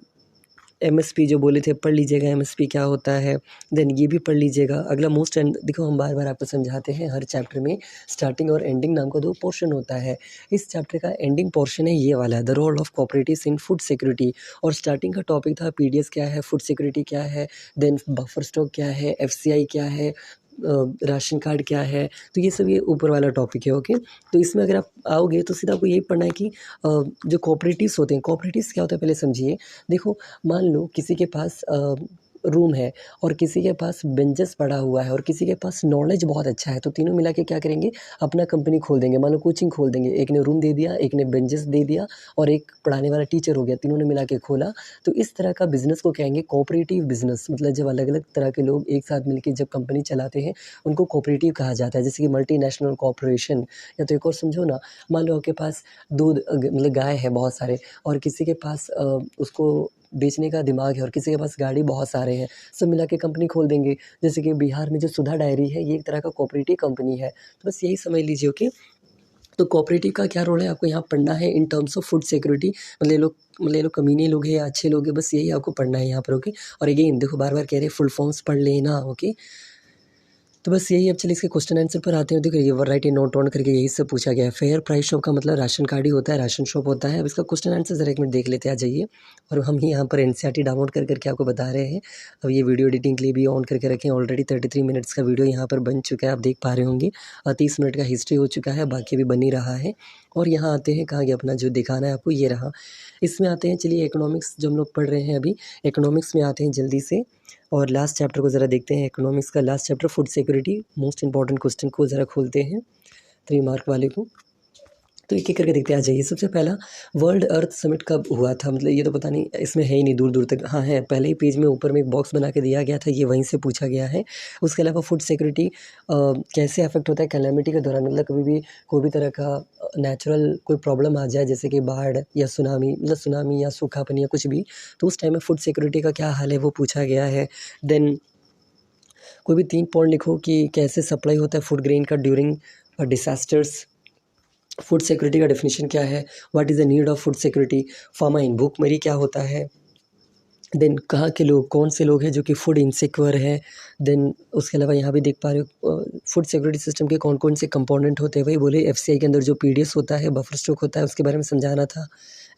S1: MSP जो बोले थे पढ़ लीजिएगा, MSP क्या होता है। देन ये भी पढ़ लीजिएगा। अगला मोस्ट एंड, देखो हम बार बार आपको समझाते हैं हर चैप्टर में स्टार्टिंग और एंडिंग नाम का 2 पोर्शन होता है। इस चैप्टर का एंडिंग पोर्शन है ये वाला, the role of cooperatives in food security. और स्टार्टिंग का टॉपिक था PDS क्या है, फूड सिक्योरिटी क्या है, देन बफर स्टॉक क्या है, FCI क्या है, राशन कार्ड क्या है। तो ये सब ये ऊपर वाला टॉपिक है। ओके, तो इसमें अगर आप आओगे तो सीधा आपको यही पढ़ना है कि जो कोऑपरेटिव्स होते हैं, कोऑपरेटिव्स क्या होता है पहले समझिए। देखो मान लो किसी के पास रूम है और किसी के पास बेंचेस पड़ा हुआ है और किसी के पास नॉलेज बहुत अच्छा है, तो तीनों मिला के क्या करेंगे, अपना कंपनी खोल देंगे। मान लो कोचिंग खोल देंगे, एक ने रूम दे दिया, एक ने बेंचेस दे दिया और एक पढ़ाने वाला टीचर हो गया, तीनों ने मिला के खोला। तो इस तरह का बिज़नेस को कहेंगे कोऑपरेटिव बिज़नेस। मतलब जब अलग-अलग तरह के लोग एक साथ मिलके जब कंपनी चलाते हैं, उनको कोऑपरेटिव कहा जाता है। जैसे कि मल्टीनेशनल कॉर्पोरेशन, या तो एक और समझो ना, मान लो आपके पास दूध मतलब गाय है बहुत सारे और किसी के पास उसको बेचने का दिमाग है और किसी के पास गाड़ी बहुत सारे हैं, सब मिला के कंपनी खोल देंगे। जैसे कि बिहार में जो सुधा डेयरी है, ये एक तरह का कोऑपरेटिव कंपनी है। तो बस यही समझ लीजिए कि तो कोऑपरेटिव का क्या रोल है आपको यहाँ पढ़ना है in terms of food security. मतलब ये लोग कमीने लोग हैं या अच्छे लोग हैं, बस यही आपको पढ़ना है यहाँ पर। ओके, और अगेन देखो बार बार कह रहे हैं फुल फॉर्म्स पढ़ लेना। ओके, तो बस यही। अब चलिए इसके क्वेश्चन आंसर पर आते हैं। देखो ये राइट नोट डाउन करके यही सब पूछा गया है। फेयर प्राइस शॉप का मतलब राशन कार्ड ही होता है, राशन शॉप होता है। अब इसका क्वेश्चन आंसर ज़रा एक मिनट देख लेते हैं, आ जाइए। और हम ही यहाँ पर एनसीईआरटी डाउनलोड कर करके आपको बता रहे हैं। अब ये वीडियो एडिटिंग के लिए भी ऑन करके रखें। ऑलरेडी 33 मिनट्स का वीडियो यहाँ पर बन चुका है, आप देख पा रहे होंगे। 30 मिनट का हिस्ट्री हो चुका है, बाकी भी बन ही रहा है। और यहाँ आते हैं, कहाँ गया अपना जो दिखाना है आपको, ये रहा। इसमें आते हैं, चलिए इकोनॉमिक्स जो हम लोग पढ़ रहे हैं अभी, इकोनॉमिक्स में आते हैं जल्दी से। और लास्ट चैप्टर को ज़रा देखते हैं, इकोनॉमिक्स का last chapter food security. Most important question को ज़रा खोलते हैं, 3 मार्क वाले को। तो एक एक करके देखते हैं, आ जाइए। सबसे पहला, वर्ल्ड अर्थ समिट कब हुआ था? मतलब ये तो पता नहीं, इसमें है ही नहीं दूर दूर तक। हाँ है, पहले ही पेज में ऊपर में एक बॉक्स बना के दिया गया था, ये वहीं से पूछा गया है। उसके अलावा फूड सिक्योरिटी कैसे अफेक्ट होता है कैलेमिटी के दौरान? मतलब कभी भी कोई भी तरह का नेचुरल कोई प्रॉब्लम आ जाए, जैसे कि बाढ़ या सुनामी, मतलब सुनामी या सूखापन या कुछ भी, तो उस टाइम में फूड सिक्योरिटी का क्या हाल है वो पूछा गया है। देन कोई भी 3 पॉइंट लिखो कि कैसे सप्लाई होता है फूड ग्रेन का ड्यूरिंग डिसास्टर्स। फूड सिक्योरिटी का डेफिनेशन क्या है? What is the need of food security? Famine, भूखमरी क्या होता है? देन कहाँ के लोग, कौन से लोग हैं जो कि फूड इनसिक्योर हैं? देन उसके अलावा यहाँ भी देख पा रहे हो फूड सिक्योरिटी सिस्टम के कौन कौन से कंपोनेंट होते हैं। वही बोले एफसीआई के अंदर जो पीडीएस होता है, बफर स्टॉक होता है, उसके बारे में समझाना था।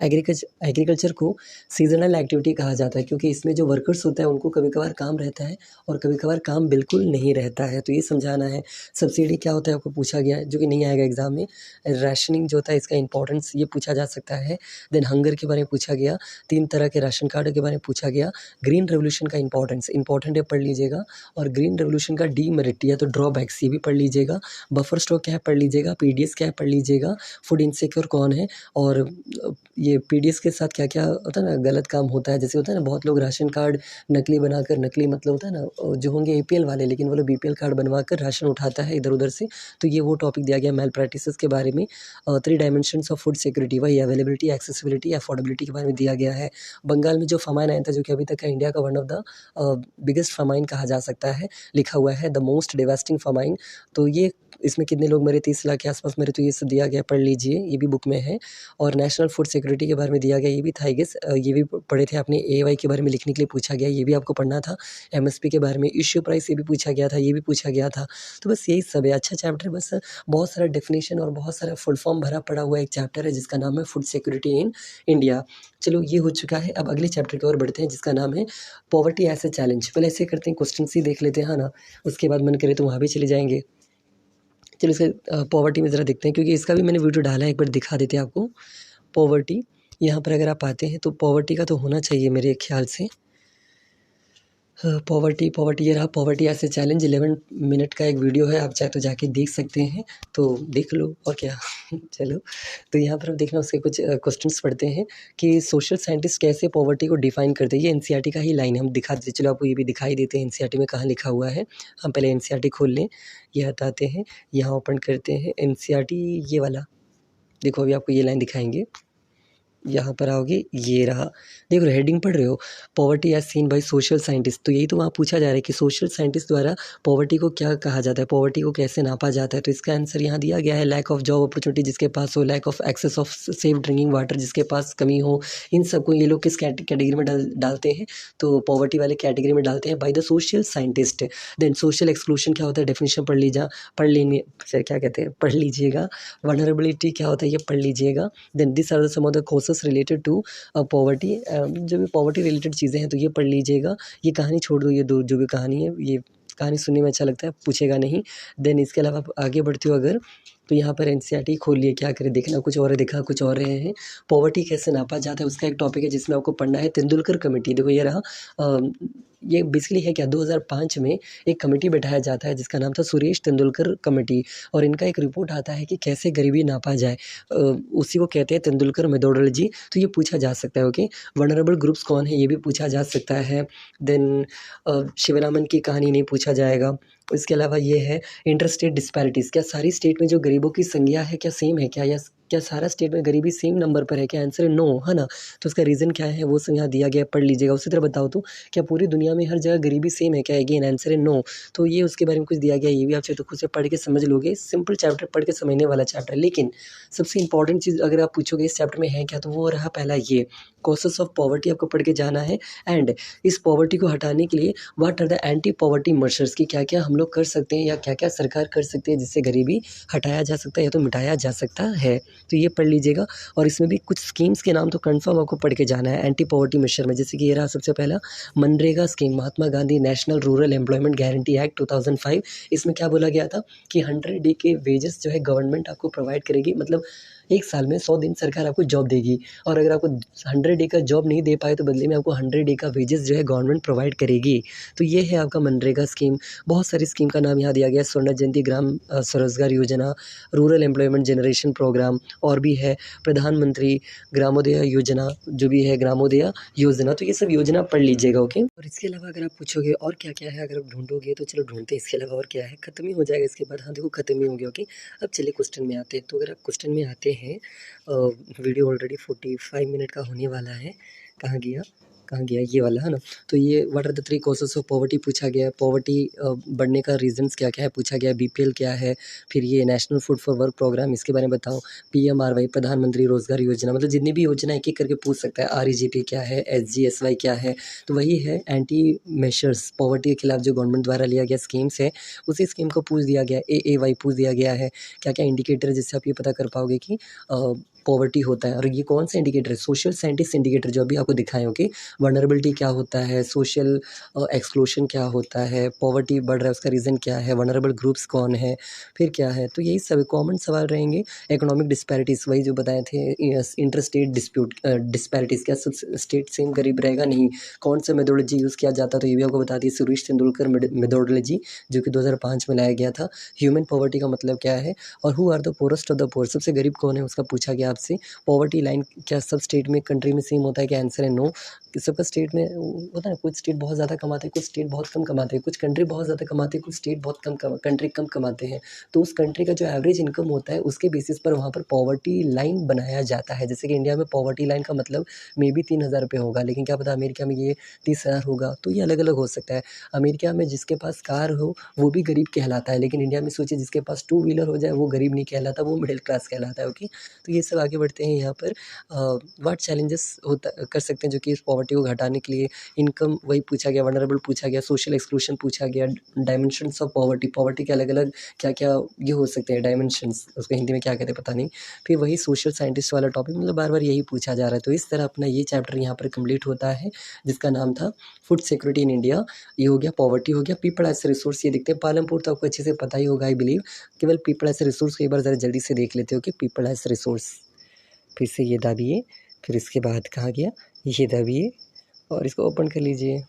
S1: एग्रीकल्चर को सीजनल एक्टिविटी कहा जाता है, क्योंकि इसमें जो वर्कर्स होता है उनको कभी कभार काम रहता है और कभी कभार काम बिल्कुल नहीं रहता है, तो ये समझाना है। सब्सिडी क्या होता है आपको पूछा गया है, जो कि नहीं आएगा एग्जाम में। राशनिंग जो होता है, इसका इंपॉर्टेंस ये पूछा जा सकता है। देन हंगर के बारे में पूछा गया, 3 तरह के राशन कार्ड के बारे में पूछा गया। ग्रीन रेवोल्यूशन का इंपॉर्टेंट है, पढ़ लीजिएगा। और ग्रीन रेवोल्यूशन का डीमेरिट या तो ड्रॉबैक्स, ये भी पढ़ लीजिएगा। बफर स्टॉक क्या है पढ़ लीजिएगा। पीडीएस क्या है पढ़ लीजिएगा। फूड इनसिक्योर कौन है, और ये पीडीएस के साथ क्या क्या होता है ना, गलत काम होता है। जैसे होता है ना, बहुत लोग राशन कार्ड नकली बनाकर, नकली मतलब होता है ना, जो होंगे एपीएल वाले, लेकिन वो लोग बीपीएल कार्ड बनवाकर राशन उठाता है इधर उधर से। तो ये वो टॉपिक दिया गया मैल प्रैक्टिसेस के बारे में। 3 डायमेंशंस ऑफ फूड सिक्योरिटी, वही अवेलेबिलिटी, एक्सेसिबिलिटी, अफोर्डेबिलिटी के बारे में दिया गया है। बंगाल में जो फमाइन आया था, जो कि अभी तक का इंडिया का one of the biggest famine कहा जा सकता है, लिखा हुआ है द मोस्ट डिवास्टिंग फमाइन। तो ये इसमें कितने लोग मरे, 30 लाख के आसपास मरे, तो ये सब दिया गया, पढ़ लीजिए, ये भी बुक में है। और नेशनल फूड सिक्योरिटी के बारे में दिया गया, ये भी था आई गेस, ये भी पढ़े थे आपने। एवाई के बारे में लिखने के लिए पूछा गया, ये भी आपको पढ़ना था। एमएसपी के बारे में, इश्यू प्राइस, ये भी पूछा गया था, ये भी पूछा गया था। तो बस यही सब है, अच्छा चैप्टर। बस बहुत सारा डेफिनेशन और बहुत सारा फुल फॉर्म भरा पड़ा हुआ एक चैप्टर है, जिसका नाम है फूड सिक्योरिटी इन इंडिया। चलो ये हो चुका है, अब अगले चैप्टर की ओर बढ़ते हैं, जिसका नाम है पॉवर्टी एज ए चैलेंज। पहले ऐसे करते हैं, क्वेश्चन ही देख लेते हैं, है ना, उसके बाद मन करे तो वहाँ भी चले जाएंगे। चलो इसके पॉवर्टी में ज़रा देखते हैं, क्योंकि इसका भी मैंने वीडियो डाला है, एक बार दिखा देते हैं आपको। पॉवर्टी, यहाँ पर अगर आप आते हैं तो पॉवर्टी का तो होना चाहिए मेरे ख्याल से। पॉवर्टी ये रहा, poverty as a challenge. 11 minute का एक वीडियो है, आप चाहे तो जाके देख सकते हैं, तो देख लो और क्या। चलो, तो यहाँ पर हम देखना उसके कुछ क्वेश्चंस पढ़ते हैं कि सोशल साइंटिस्ट कैसे पॉवर्टी को डिफाइन करते हैं। ये एनसीईआरटी का ही लाइन है, हम दिखा देते, चलो आपको ये भी दिखाई देते हैं एनसीईआरटी में कहाँ लिखा हुआ है। हम पहले एनसीईआरटी खोल लें, ये हटाते हैं, यहाँ ओपन करते हैं एनसीईआरटी, ये वाला देखो, अभी आपको ये लाइन दिखाएंगे। यहाँ पर आओगे, ये रहा, देख रहे हो, हेडिंग पढ़ रहे हो, poverty as seen by social scientist. तो यही तो वहाँ पूछा जा रहा है कि सोशल साइंटिस्ट द्वारा पॉवर्टी को क्या कहा जाता है, पॉवर्टी को कैसे नापा जाता है। तो इसका आंसर यहाँ दिया गया है, लैक ऑफ जॉब अपॉर्चुनिटी जिसके पास हो, lack of access of safe drinking water जिसके पास कमी हो, इन सबको ये लोग किस कैटेगरी में डालते हैं, तो पॉवर्टी वाले कैटेगरी में डालते हैं, by the social scientist. Then social exclusion क्या होता है, डेफिनेशन पढ़ लेंगे, क्या कहते हैं, पढ़ लीजिएगा। वल्नरेबिलिटी क्या होता है, ये पढ़ लीजिएगा। Then this are the sum of the causes related to poverty, जो भी पॉवर्टी रिलेटेड चीज़ें हैं तो ये पढ़ लीजिएगा। ये कहानी छोड़ दो, ये दो जो भी कहानी है, ये कहानी सुनने में अच्छा लगता है, पूछेगा नहीं। देन इसके अलावा आप आगे बढ़ते हो अगर, तो यहाँ पर एनसीईआरटी खोल लिए, क्या करें, देखना कुछ और है, दिखा कुछ और रहे हैं। पॉवर्टी कैसे नापा जाता है उसका एक टॉपिक है जिसमें आपको पढ़ना है, तेंदुलकर कमेटी। देखो ये रहा, ये बेसिकली है क्या, 2005 में एक कमेटी बैठाया जाता है जिसका नाम था सुरेश तेंदुलकर कमेटी, और इनका एक रिपोर्ट आता है कि कैसे गरीबी नापा जाए। उसी को कहते हैं तेंदुलकर मेथोडोलॉजी। तो ये पूछा जा सकता है। ओके, वनरेबल ग्रुप्स कौन है ये भी पूछा जा सकता है। देन शिवरामन की कहानी नहीं पूछा जाएगा। इसके अलावा ये है इंटरस्टेट डिस्पैरिटीज़, क्या सारी स्टेट में जो गरीबों की संख्या है क्या सेम है क्या, या क्या सारा स्टेट में गरीबी सेम नंबर पर है क्या? आंसर है नो, है ना। तो उसका रीज़न क्या है वो सब यहाँ दिया गया है, पढ़ लीजिएगा। उसी तरह बताओ तो क्या पूरी दुनिया में हर जगह गरीबी सेम है क्या? अगेन आंसर है नो। तो ये उसके बारे में कुछ दिया गया है, ये भी आप चाहे तो खुद से पढ़ के समझ लोगे। सिंपल चैप्टर, पढ़ के समझने वाला चैप्टर। लेकिन सबसे इंपॉर्टेंट चीज़ अगर आप पूछोगे इस चैप्टर में है क्या, तो वो रहा पहला ये कॉसेस ऑफ पॉवर्टी, आपको पढ़ के जाना है। एंड इस पॉवर्टी को हटाने के लिए what are the anti poverty measures, की क्या क्या हम लोग कर सकते हैं या क्या क्या सरकार कर सकती है जिससे गरीबी हटाया जा सकता है या तो मिटाया जा सकता है। तो ये पढ़ लीजिएगा। और इसमें भी कुछ स्कीम्स के नाम तो कंफर्म आपको पढ़ के जाना है एंटी पॉवर्टी मेजर में। जैसे कि ये रहा सबसे पहला MNREGA scheme, Mahatma Gandhi national rural employment guarantee act 2005। इसमें क्या बोला गया था कि 100 डे के वेजेस जो है गवर्नमेंट आपको प्रोवाइड करेगी, मतलब एक साल में 100 दिन सरकार आपको जॉब देगी, और अगर आपको 100 डे का जॉब नहीं दे पाए तो बदले में आपको 100 डे का वेजेस जो है गवर्नमेंट प्रोवाइड करेगी। तो ये है आपका मनरेगा स्कीम। बहुत सारी स्कीम का नाम यहाँ दिया गया है, स्वर्ण जयंती ग्राम स्वरोजगार योजना, रूरल एम्प्लॉयमेंट जनरेशन प्रोग्राम, और भी है प्रधानमंत्री ग्रामोदय योजना, जो भी है ग्रामोदय योजना। तो ये सब योजना पढ़ लीजिएगा। ओके, और इसके अलावा अगर आप पूछोगे और क्या क्या है, अगर आप ढूंढोगे तो चलो ढूंढते हैं इसके अलावा और क्या है, खत्म ही हो जाएगा इसके बाद। हाँ देखो खत्म ही हो गया। ओके, अब चलिए क्वेश्चन में आते हैं। तो अगर आप क्वेश्चन में आते हैं, वीडियो ऑलरेडी 45 मिनट का होने वाला है। कहाँ गया ये वाला, है ना। तो ये what are the 3 causes of poverty पूछा गया है। पॉवर्टी बढ़ने का रीजंस क्या क्या है पूछा गया है। बीपीएल क्या है, फिर ये national food for work programme, इसके बारे में बताओ। पीएमआरवाई, प्रधानमंत्री रोजगार योजना, मतलब जितनी भी योजना एक एक करके पूछ सकता है। आरईजीपी क्या है, एसजीएसवाई क्या है। तो वही है एंटी मेजर्स, पॉवर्टी के खिलाफ जो गवर्नमेंट द्वारा लिया गया स्कीम्स है, उसी स्कीम को पूछ दिया गया। एएवाई पूछ दिया गया है। क्या क्या इंडिकेटर है जिससे आप ये पता कर पाओगे कि पॉवर्टी होता है। और ये कौन सा इंडिकेटर है, सोशल साइंटिस्ट इंडिकेटर, जो अभी आपको दिखाए। ओके, वनरेबिलिटी क्या होता है, सोशल एक्सक्लूशन क्या होता है, पॉवर्टी बढ़ रहा है उसका रीज़न क्या है, वनरेबल ग्रुप्स कौन है, फिर क्या है। तो यही सब कॉमन सवाल रहेंगे। इकोनॉमिक डिस्पैरिटीज़, वही जो बताए थे, इंटर स्टेट डिस्पैरिटीज़, क्या सब स्टेट सेम गरीब रहेगा, नहीं। कौन सा मेथोडोलॉजी यूज़ किया जाता, तो ये भी आपको बता दी, सुरेश तेंदुलकर मेथोडोलॉजी, जो कि 2005 में लाया गया था। ह्यूमन पॉवर्टी का मतलब क्या है, और who are the poorest of the poor, सबसे गरीब कौन है उसका पूछा गया आपसे। पॉवर्टी लाइन क्या सब स्टेट में, कंट्री में सेम होता है क्या? आंसर है नो। सबका स्टेट में होता है, कुछ स्टेट बहुत ज़्यादा कमाते हैं, कुछ स्टेट बहुत कम कमाते हैं, कुछ कंट्री बहुत ज़्यादा कमाते हैं, कुछ स्टेट बहुत कंट्री कम कमाते हैं। तो उस कंट्री का जो एवरेज इनकम होता है उसके बेसिस पर वहाँ पर पॉवर्टी लाइन बनाया जाता है। जैसे कि इंडिया में पॉवर्टी लाइन का मतलब मे बी 3,000 रुपये होगा, लेकिन क्या पता अमेरिका में ये 30,000 होगा। तो ये अलग अलग हो सकता है। अमेरिका में जिसके पास कार हो वो भी गरीब कहलाता है, लेकिन इंडिया में सोचिए जिसके पास 2 व्हीलर हो जाए वो गरीब नहीं कहलाता, वो मिडिल क्लास कहलाता है। ओके, तो ये सब आगे बढ़ते हैं। यहाँ पर व्हाट चैलेंजेस होता कर सकते हैं जो कि इस पॉवर्टी को घटाने के लिए। इनकम वही पूछा गया, वनरेबल पूछा गया, सोशल एक्सक्लूशन पूछा गया, डायमेंशंस ऑफ पॉवर्टी, पॉवर्टी के अलग अलग क्या क्या ये हो सकते हैं डायमेंशंस, उसको हिंदी में क्या कहते हैं पता नहीं। फिर वही सोशल साइंटिस्ट वाला टॉपिक, मतलब बार बार यही पूछा जा रहा है। तो इस तरह अपना ये चैप्टर यहाँ पर कंप्लीट होता है, जिसका नाम था फूड सिक्योरिटी इन इंडिया। ये हो गया, पॉवर्टी हो गया, पीपल एज रिसोर्स, ये देखते हैं पालमपुर, तो आपको अच्छे से पता ही होगा आई बिलीव। केवल पीपल एज रिसोर्स को एक बार ज़रा जल्दी से देख लेते हो कि पीपल एज रिसोर्स, फिर से ये दाबिए, फिर इसके बाद कहाँ गया, ये दाबिए और इसको ओपन कर लीजिए।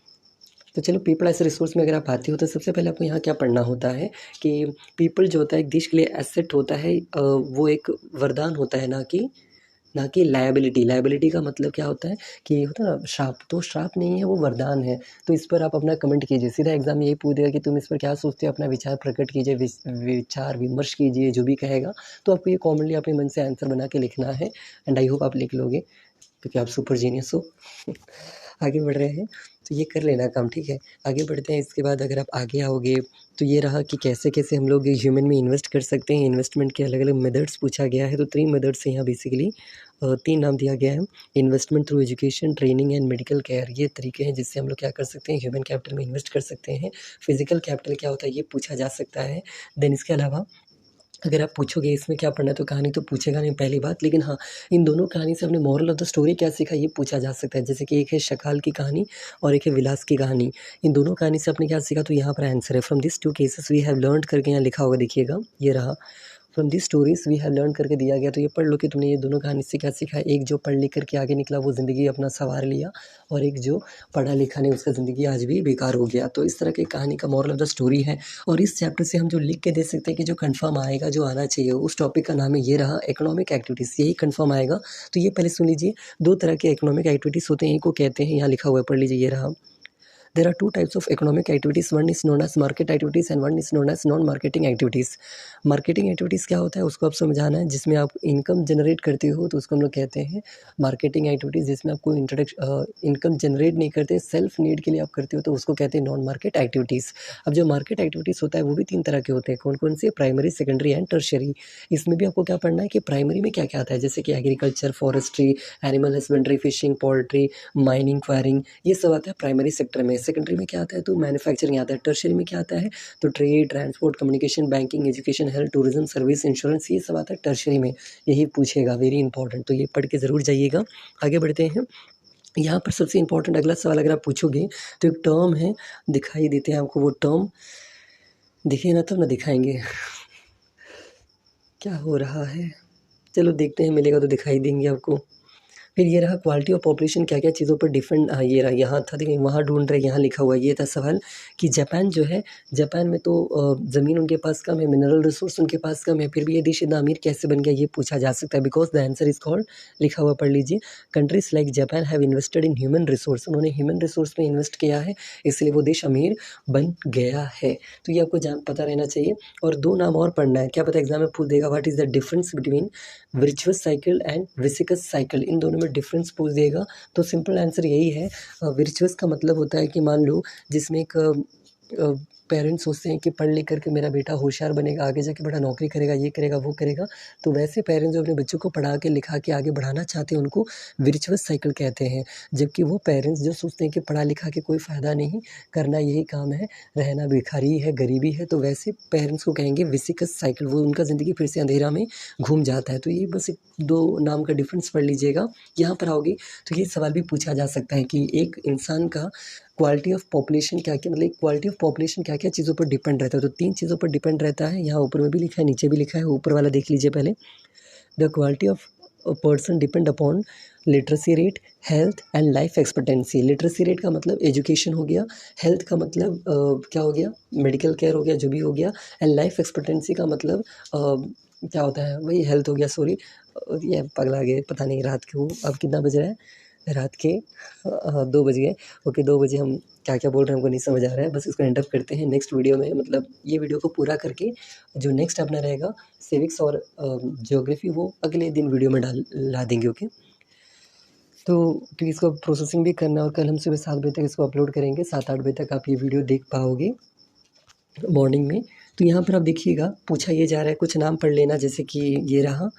S1: तो चलो, पीपल एज रिसोर्स में अगर आप आते हो तो सबसे पहले आपको यहाँ क्या पढ़ना होता है कि पीपल जो होता है एक देश के लिए एसेट होता है, वो एक वरदान होता है, ना कि लायबिलिटी। लायबिलिटी का मतलब क्या होता है कि होता है ना श्राप, तो श्राप नहीं है, वो वरदान है। तो इस पर आप अपना कमेंट कीजिए। सीधा एग्जाम यही पूछ देगा कि तुम इस पर क्या सोचते हो, अपना विचार प्रकट कीजिए, विचार विमर्श कीजिए, जो भी कहेगा। तो आपको ये कॉमनली अपने मन से आंसर बना के लिखना है, एंड आई होप आप लिख लोगे क्योंकि आप सुपर जीनियस हो। आगे बढ़ रहे हैं, तो ये कर लेना काम, ठीक है। आगे बढ़ते हैं। इसके बाद अगर आप आगे आओगे तो ये रहा कि कैसे कैसे हम लोग ह्यूमन में इन्वेस्ट कर सकते हैं। इन्वेस्टमेंट के अलग अलग मेथड्स पूछा गया है। तो 3 मेथड्स हैं यहाँ बेसिकली, 3 नाम दिया गया है। Investment through education, training and medical care, ये तरीके हैं जिससे हम लोग क्या कर सकते हैं, ह्यूमन कैपिटल में इन्वेस्ट कर सकते हैं। फिजिकल कैपिटल क्या होता है ये पूछा जा सकता है। देन इसके अलावा अगर आप पूछोगे इसमें क्या पढ़ना है तो कहानी तो पूछेगा नहीं पहली बात, लेकिन हाँ, इन दोनों कहानी से हमने मोरल ऑफ द स्टोरी क्या सीखा ये पूछा जा सकता है। जैसे कि एक है शकाल की कहानी और एक है विलास की कहानी। इन दोनों कहानी से आपने क्या सीखा, तो यहाँ पर आंसर है from this 2 cases we have learned करके यहाँ लिखा होगा, देखिएगा ये रहा। From this stories we have learn करके दिया गया। तो ये पढ़ लो कि तुमने ये दोनों कहानी से क्या सीखा। एक जो पढ़ लिख करके आगे निकला वो ज़िंदगी अपना संवार लिया, और एक जो पढ़ा लिखा नहीं उसका ज़िंदगी आज भी बेकार हो गया। तो इस तरह की कहानी का मोरल ऑफ द स्टोरी है। और इस चैप्टर से हम जो लिख के दे सकते हैं कि जो कन्फर्म आएगा, जो आना चाहिए, उस टॉपिक का नाम है ये रहा, इकोनॉमिक एक्टिविटीज़। यही कन्फर्म आएगा। तो ये पहले सुन लीजिए। 2 तरह के इकोनॉमिक एक्टिविटीज़ होते हैं, एक को कहते हैं, यहाँ लिखा हुआ है, पढ़ लीजिए, ये रहा। There are two types of economic activities. One is known as market activities and one is known as non-marketing activities. Marketing activities क्या होता है उसको आप समझाना है। जिसमें आप इनकम जनरेट करते हो तो उसको हम लोग कहते हैं मार्केटिंग एक्टिविटीज़। जिसमें आप कोई इनकम जनरेट नहीं करते, सेल्फ नीड के लिए आप करते हो, तो उसको कहते हैं नॉन मार्केट एक्टिविटीज़। अब जो मार्केट एक्टिविटीज़ होता है वो भी 3 तरह के होते हैं। कौन कौन से? Primary, secondary and tertiary. इसमें भी आपको क्या पढ़ना है कि प्राइमरी में क्या क्या आता है, जैसे कि agriculture, forestry, animal husbandry, fishing, poultry, mining, enquiring, ये सब आता है प्राइमरी सेक्टर में। सेकेंडरी में क्या आता है? तो मैन्युफैक्चरिंग आता है। टर्शियरी में क्या आता है? तो trade, transport, communication, banking, education, health, tourism, service, insurance, ये सब आता है टर्शियरी में। यही पूछेगा, वेरी इंपॉर्टेंट। तो ये पढ़ के ज़रूर जाइएगा। आगे बढ़ते हैं। यहाँ पर सबसे इंपॉर्टेंट अगला सवाल अगर आप पूछोगे तो एक टर्म है, दिखाई देते हैं आपको वो टर्म, दिखे ना तब ना दिखाएंगे। क्या हो रहा है? चलो देखते हैं, मिलेगा तो दिखाई देंगे आपको। फिर ये रहा क्वालिटी ऑफ पॉपुलेशन, क्या क्या चीज़ों पर डिफरेंट। हाँ, ये रहा, यहाँ था, देखिए वहाँ ढूंढ रहे, यहाँ लिखा हुआ है। ये था सवाल कि जापान जो है, जापान में तो ज़मीन उनके पास कम है, मिनरल रिसोर्स उनके पास कम है, फिर भी ये देश इतना अमीर कैसे बन गया, ये पूछा जा सकता है। Because the answer is called, लिखा हुआ पढ़ लीजिए, countries like Japan have invested in human resource. उन्होंने ह्यूमन रिसोर्स में इन्वेस्ट किया है, इसलिए वो देश अमीर बन गया है। तो ये आपको पता रहना चाहिए। और 2 नाम और पढ़ना है, क्या पता एग्जाम में पूछ देगा, what is the difference between virtuous cycle and विसिकस साइकिल। इन दोनों में डिफरेंस पूछ देगा। तो सिंपल आंसर यही है। वर्चुअस का मतलब होता है कि मान लो जिसमें एक पेरेंट्स सोचते हैं कि पढ़ लिख करके मेरा बेटा होशियार बनेगा, आगे जाके बड़ा नौकरी करेगा, ये करेगा, वो करेगा। तो वैसे पेरेंट्स जो अपने बच्चों को पढ़ा के लिखा के आगे बढ़ाना चाहते हैं उनको वर्चुअस साइकिल कहते हैं। जबकि वो पेरेंट्स जो सोचते हैं कि पढ़ा लिखा के कोई फ़ायदा नहीं, करना यही काम है, रहना भिखारी है, गरीबी है, तो वैसे पेरेंट्स को कहेंगे विसिकस साइकिल। वो उनका ज़िंदगी फिर से अंधेरा में घूम जाता है। तो ये बस 2 नाम का डिफरेंस पढ़ लीजिएगा। यहाँ पर आओगे तो ये सवाल भी पूछा जा सकता है कि एक इंसान का क्वालिटी ऑफ पॉपुलेशन क्या-क्या, मतलब क्वालिटी ऑफ पॉपुलेशन क्या-क्या चीज़ों पर डिपेंड रहता है। तो 3 चीज़ों पर डिपेंड रहता है। यहाँ ऊपर में भी लिखा है, नीचे भी लिखा है। ऊपर वाला देख लीजिए पहले। The quality of a person depend upon literacy rate, health and life expectancy. Literacy rate का मतलब एजुकेशन हो गया, हेल्थ का मतलब क्या हो गया, मेडिकल केयर हो गया, जो भी हो गया, एंड लाइफ एक्सपेक्टेंसी का मतलब क्या होता है, वही हेल्थ हो गया। सॉरी, ये पगला गए, पता नहीं रात को अब कितना बज रहा है, रात के 2 बज गए। ओके, 2 बजे हम क्या-क्या बोल रहे हैं हमको नहीं समझ आ रहा है। बस इसको एंड अप करते हैं। नेक्स्ट वीडियो में, मतलब ये वीडियो को पूरा करके जो नेक्स्ट अपना रहेगा सिविक्स और ज्योग्राफी, वो अगले दिन वीडियो में ला देंगे। ओके, तो क्योंकि इसको प्रोसेसिंग भी करना है और कल हम सुबह 7 बजे तक इसको अपलोड करेंगे। 7-8 बजे तक आप ये वीडियो देख पाओगे मॉर्निंग में। तो यहाँ पर आप देखिएगा, पूछा ये जा रहा है, कुछ नाम पढ़ लेना, जैसे कि ये रहा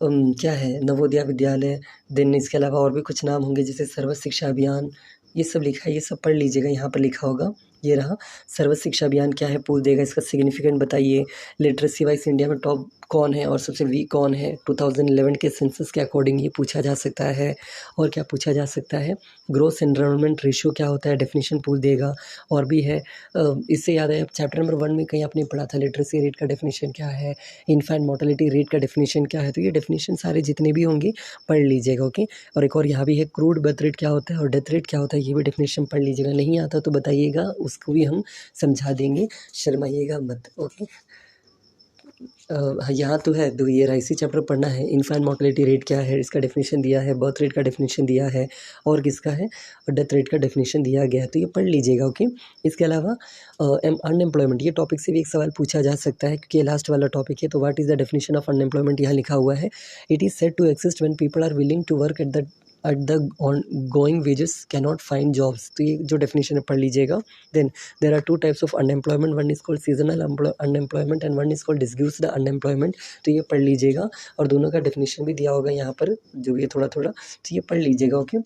S1: क्या है, नवोदय विद्यालय। देन इसके अलावा और भी कुछ नाम होंगे, जैसे सर्व शिक्षा अभियान, ये सब लिखा है, ये सब पढ़ लीजिएगा। यहाँ पर लिखा होगा, ये रहा, सर्व शिक्षा अभियान क्या है पूछ देगा, इसका सिग्निफिकेंट बताइए। लिटरेसी वाइज इंडिया में टॉप कौन है और सबसे वीक कौन है 2011 के सेंसस के अकॉर्डिंग, ये पूछा जा सकता है। और क्या पूछा जा सकता है, ग्रोथ एनरोलमेंट रेशियो क्या होता है, डेफिनेशन पूछ देगा। और भी है, इससे याद है चैप्टर नंबर 1 में कहीं आपने पढ़ा था लिटरेसी रेट का डेफिनेशन क्या है, इन्फेंट मोर्टेलिटी रेट का डेफिनेशन क्या है। तो ये डेफिनेशन सारे जितने भी होंगे पढ़ लीजिएगा। ओके, और एक और यहाँ भी है, क्रूड बर्थ रेट क्या होता है और डेथ रेट क्या होता है, ये भी डेफिनेशन पढ़ लीजिएगा। नहीं आता तो बताइएगा, उसको भी हम समझा देंगे, शर्माइएगा मत। ओके, हाँ, यहाँ तो है, तो ये रहा, इसी चैप्टर पढ़ना है। इन्फेंट मोर्टेलिटी रेट क्या है, इसका डेफिनेशन दिया है, बर्थ रेट का डेफिनेशन दिया है, और किसका है, और डेथ रेट का डेफिनेशन दिया गया है। तो ये पढ़ लीजिएगा। ओके, इसके अलावा अनएम्प्लॉयमेंट, ये टॉपिक से भी एक सवाल पूछा जा सकता है क्योंकि ये लास्ट वाला टॉपिक है। तो what is the definition of unemployment, यहाँ लिखा हुआ है, it is said to exist when people are willing to work at the going wages cannot find jobs. तो ये जो डेफिनेशन है पढ़ लीजिएगा। Then there are 2 types of unemployment, one is called seasonal unemployment and one is called disguised unemployment. तो ये पढ़ लीजिएगा, और दोनों का डेफिनेशन भी दिया होगा यहाँ पर, जो ये थोड़ा थोड़ा, तो ये पढ़ लीजिएगा। ओके,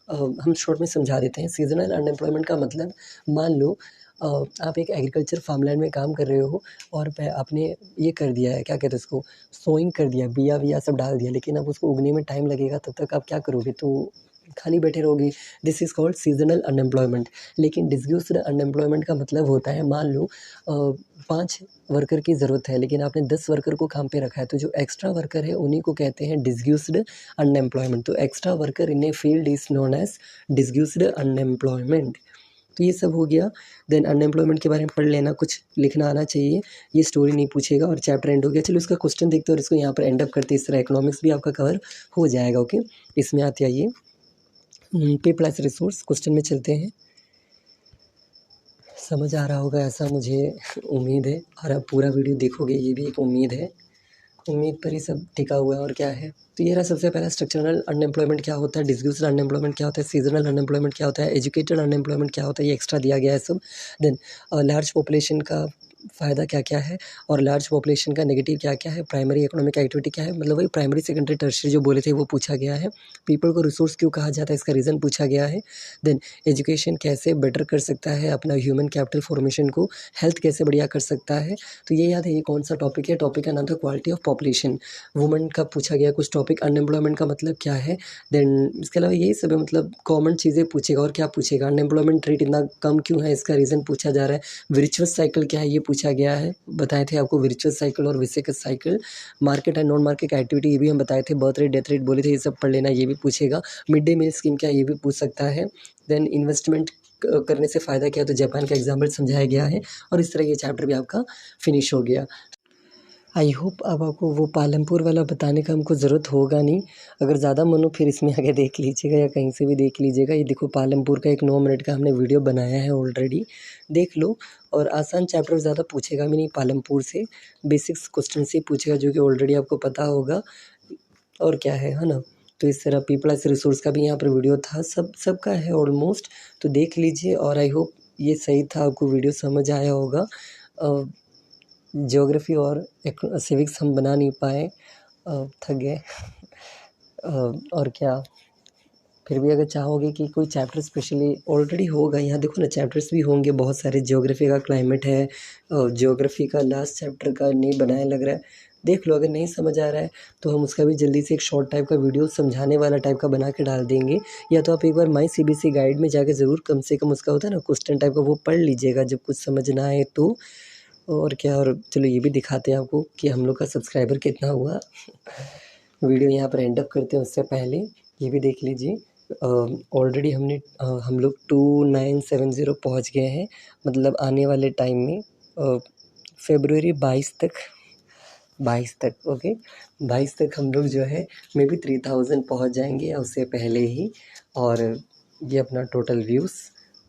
S1: हम शॉर्ट में समझा देते हैं। सीजनल अनएम्प्लॉयमेंट का मतलब, मान लो आप एक एग्रीकल्चर फार्मलैंड में काम कर रहे हो और आपने ये कर दिया है, क्या कहते हैं उसको, सोइंग कर दिया, बिया विया सब डाल दिया, लेकिन अब उसको उगने में टाइम लगेगा, तब तक आप क्या करोगे, तो खाली बैठे रहोगे, this is called seasonal unemployment. लेकिन डिसग्यूस्ड अनएम्प्लॉयमेंट का मतलब होता है, मान लो 5 वर्कर की ज़रूरत है लेकिन आपने 10 वर्कर को काम पे रखा है, तो जो एक्स्ट्रा वर्कर है उन्हीं को कहते हैं डिसग्यूस्ड अनएम्प्लॉयमेंट। तो extra worker in a field is known as disguised unemployment. तो ये सब हो गया। देन अनएम्प्लॉयमेंट के बारे में पढ़ लेना, कुछ लिखना आना चाहिए, ये स्टोरी नहीं पूछेगा और चैप्टर एंड हो गया। चलो इसका क्वेश्चन देखते हैं और इसको यहाँ पर एंड अप करते हैं। इस तरह इकोनॉमिक्स भी आपका कवर हो जाएगा। ओके, इसमें आते आइए पीपल एज रिसोर्स, क्वेश्चन में चलते हैं। समझ आ रहा होगा ऐसा मुझे उम्मीद है, और आप पूरा वीडियो देखोगे ये भी एक उम्मीद है, उम्मीद पर ही सब टिका हुआ है। और क्या है, तो ये रहा सबसे पहला स्ट्रक्चरल अनएम्प्लॉयमेंट क्या होता है, डिसग्यूस्ड अनएम्प्लॉयमेंट क्या होता है, सीजनल अनएम्प्लॉयमेंट क्या होता है, एजुकेटेड अनएम्प्लॉयमेंट क्या होता है, ये एक्स्ट्रा दिया गया है सब। देन लार्ज पॉपुलेशन का फ़ायदा क्या क्या है और लार्ज पॉपुलेशन का नेगेटिव क्या क्या है, प्राइमरी इकोनॉमिक एक्टिविटी क्या है, मतलब वही प्राइमरी सेकेंडरी टर्शियरी जो बोले थे वो पूछा गया है। पीपल को रिसोर्स क्यों कहा जाता है, इसका रीज़न पूछा गया है। देन एजुकेशन कैसे बेटर कर सकता है अपना ह्यूमन कैपिटल फॉर्मेशन को, हेल्थ कैसे बढ़िया कर सकता है। तो ये याद है, ये कौन सा टॉपिक है, टॉपिक का नाम था क्वालिटी ऑफ पॉपुलेशन। वुमेन का पूछा गया कुछ टॉपिक, अनएम्प्लॉयमेंट का मतलब क्या है। देन इसके अलावा यही सब है, मतलब कॉमन चीज़ें पूछेगा। और क्या पूछेगा, अनएम्प्लॉयमेंट रेट इतना कम क्यों है, इसका रीज़न पूछा जा रहा है। विर्चुअस साइकिल क्या है, ये पूछा गया है, बताए थे आपको विर्चुअस साइकिल और विसिकस cycle. Market and non market activity, ये भी हम बताए थे। बर्थ रेट डेथ रेट बोले थे, ये सब पढ़ लेना, ये भी पूछेगा। मिड डे मील स्कीम क्या है, ये भी पूछ सकता है। देन इन्वेस्टमेंट करने से फ़ायदा क्या है, तो जापान का एग्जाम्पल समझाया गया है। और इस तरह ये चैप्टर भी आपका फिनिश हो गया। आई होप अब आपको वो पालमपुर वाला बताने का हमको ज़रूरत होगा नहीं। अगर ज़्यादा मन हो फिर इसमें आगे देख लीजिएगा या कहीं से भी देख लीजिएगा। ये देखो पालमपुर का एक 9 मिनट का हमने वीडियो बनाया है ऑलरेडी, देख लो। और आसान चैप्टर ज़्यादा पूछेगा भी नहीं, पालमपुर से बेसिक्स क्वेश्चन से पूछेगा जो कि ऑलरेडी आपको पता होगा। और क्या है ना। तो इस तरह पीपल एज रिसोर्स का भी यहाँ पर वीडियो था, सबका है ऑलमोस्ट, तो देख लीजिए। और आई होप ये सही था, आपको वीडियो समझ आया होगा। ज्योग्राफी और सिविक्स हम बना नहीं पाए, थक गए। और क्या, फिर भी अगर चाहोगे कि कोई चैप्टर स्पेशली ऑलरेडी होगा, यहाँ देखो ना चैप्टर्स भी होंगे बहुत सारे। ज्योग्राफी का क्लाइमेट है, ज्योग्राफी का लास्ट चैप्टर का नहीं बनाया लग रहा है, देख लो। अगर नहीं समझ आ रहा है तो हम उसका भी जल्दी से एक शॉर्ट टाइप का वीडियो समझाने वाला टाइप का बना के डाल देंगे। या तो आप एक बार माई CBSE गाइड में जाके ज़रूर कम से कम उसका होता है ना क्वेश्चन टाइप का, वो पढ़ लीजिएगा जब कुछ समझ ना आए तो। और क्या, और चलो ये भी दिखाते हैं आपको कि हम लोग का सब्सक्राइबर कितना हुआ। वीडियो यहाँ पर एंड अप करते हैं, उससे पहले ये भी देख लीजिए। ऑलरेडी हम लोग 2970 पहुँच गए हैं, मतलब आने वाले टाइम में फरवरी 22 तक ओके 22 तक हम लोग जो है मे बी 3000 पहुँच जाएंगे या उससे पहले ही। और ये अपना टोटल व्यूज़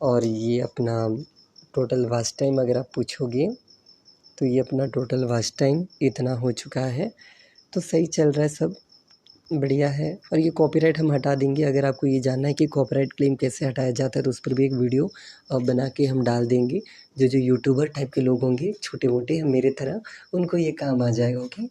S1: और ये अपना टोटल वॉच टाइम अगर आप पूछोगे तो ये अपना टोटल वॉच टाइम इतना हो चुका है। तो सही चल रहा है, सब बढ़िया है। और ये कॉपीराइट हम हटा देंगे। अगर आपको ये जानना है कि कॉपीराइट क्लेम कैसे हटाया जाता है तो उस पर भी एक वीडियो बना के हम डाल देंगे। जो यूट्यूबर टाइप के लोग होंगे छोटे मोटे मेरे तरह, उनको ये काम आ जाएगा। ओके,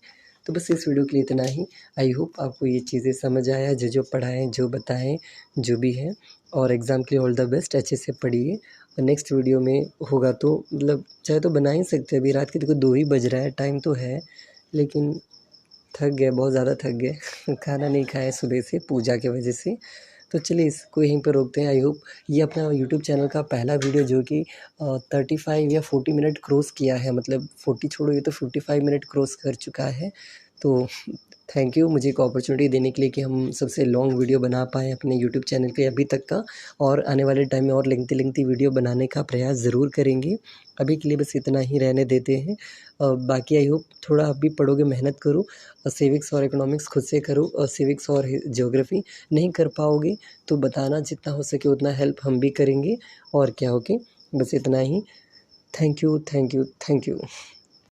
S1: तो बस इस वीडियो के लिए इतना ही। आई होप आपको ये चीज़ें समझ आया, जो पढ़ाएँ, जो बताएँ, जो भी है। और एग्ज़ाम के लिए ऑल द बेस्ट, अच्छे से पढ़िए। और नेक्स्ट वीडियो में होगा तो मतलब चाहे तो बना ही सकते हैं। अभी रात के देखो 2 ही बज रहा है, टाइम तो है, लेकिन थक गए, बहुत ज़्यादा थक गए। खाना नहीं खाया सुबह से पूजा की वजह से। तो चलिए इसको यहीं पर रोकते हैं। आई होप ये अपना यूट्यूब चैनल का पहला वीडियो जो कि 35 या 40 मिनट क्रॉस किया है, मतलब 40 छोड़ो, ये तो 55 मिनट क्रॉस कर चुका है। तो थैंक यू मुझे एक अपॉर्चुनिटी देने के लिए कि हम सबसे लॉन्ग वीडियो बना पाएँ अपने यूट्यूब चैनल पे अभी तक का। और आने वाले टाइम में और लेंथी वीडियो बनाने का प्रयास ज़रूर करेंगे। अभी के लिए बस इतना ही रहने देते हैं। बाकी आई होप थोड़ा आप भी पढ़ोगे, मेहनत करो, और सिविक्स और इकोनॉमिक्स खुद से करो। और सिविक्स और ज्योग्राफी नहीं कर पाओगे तो बताना, जितना हो सके उतना हेल्प हम भी करेंगे। और क्या, ओके, बस इतना ही। Thank you.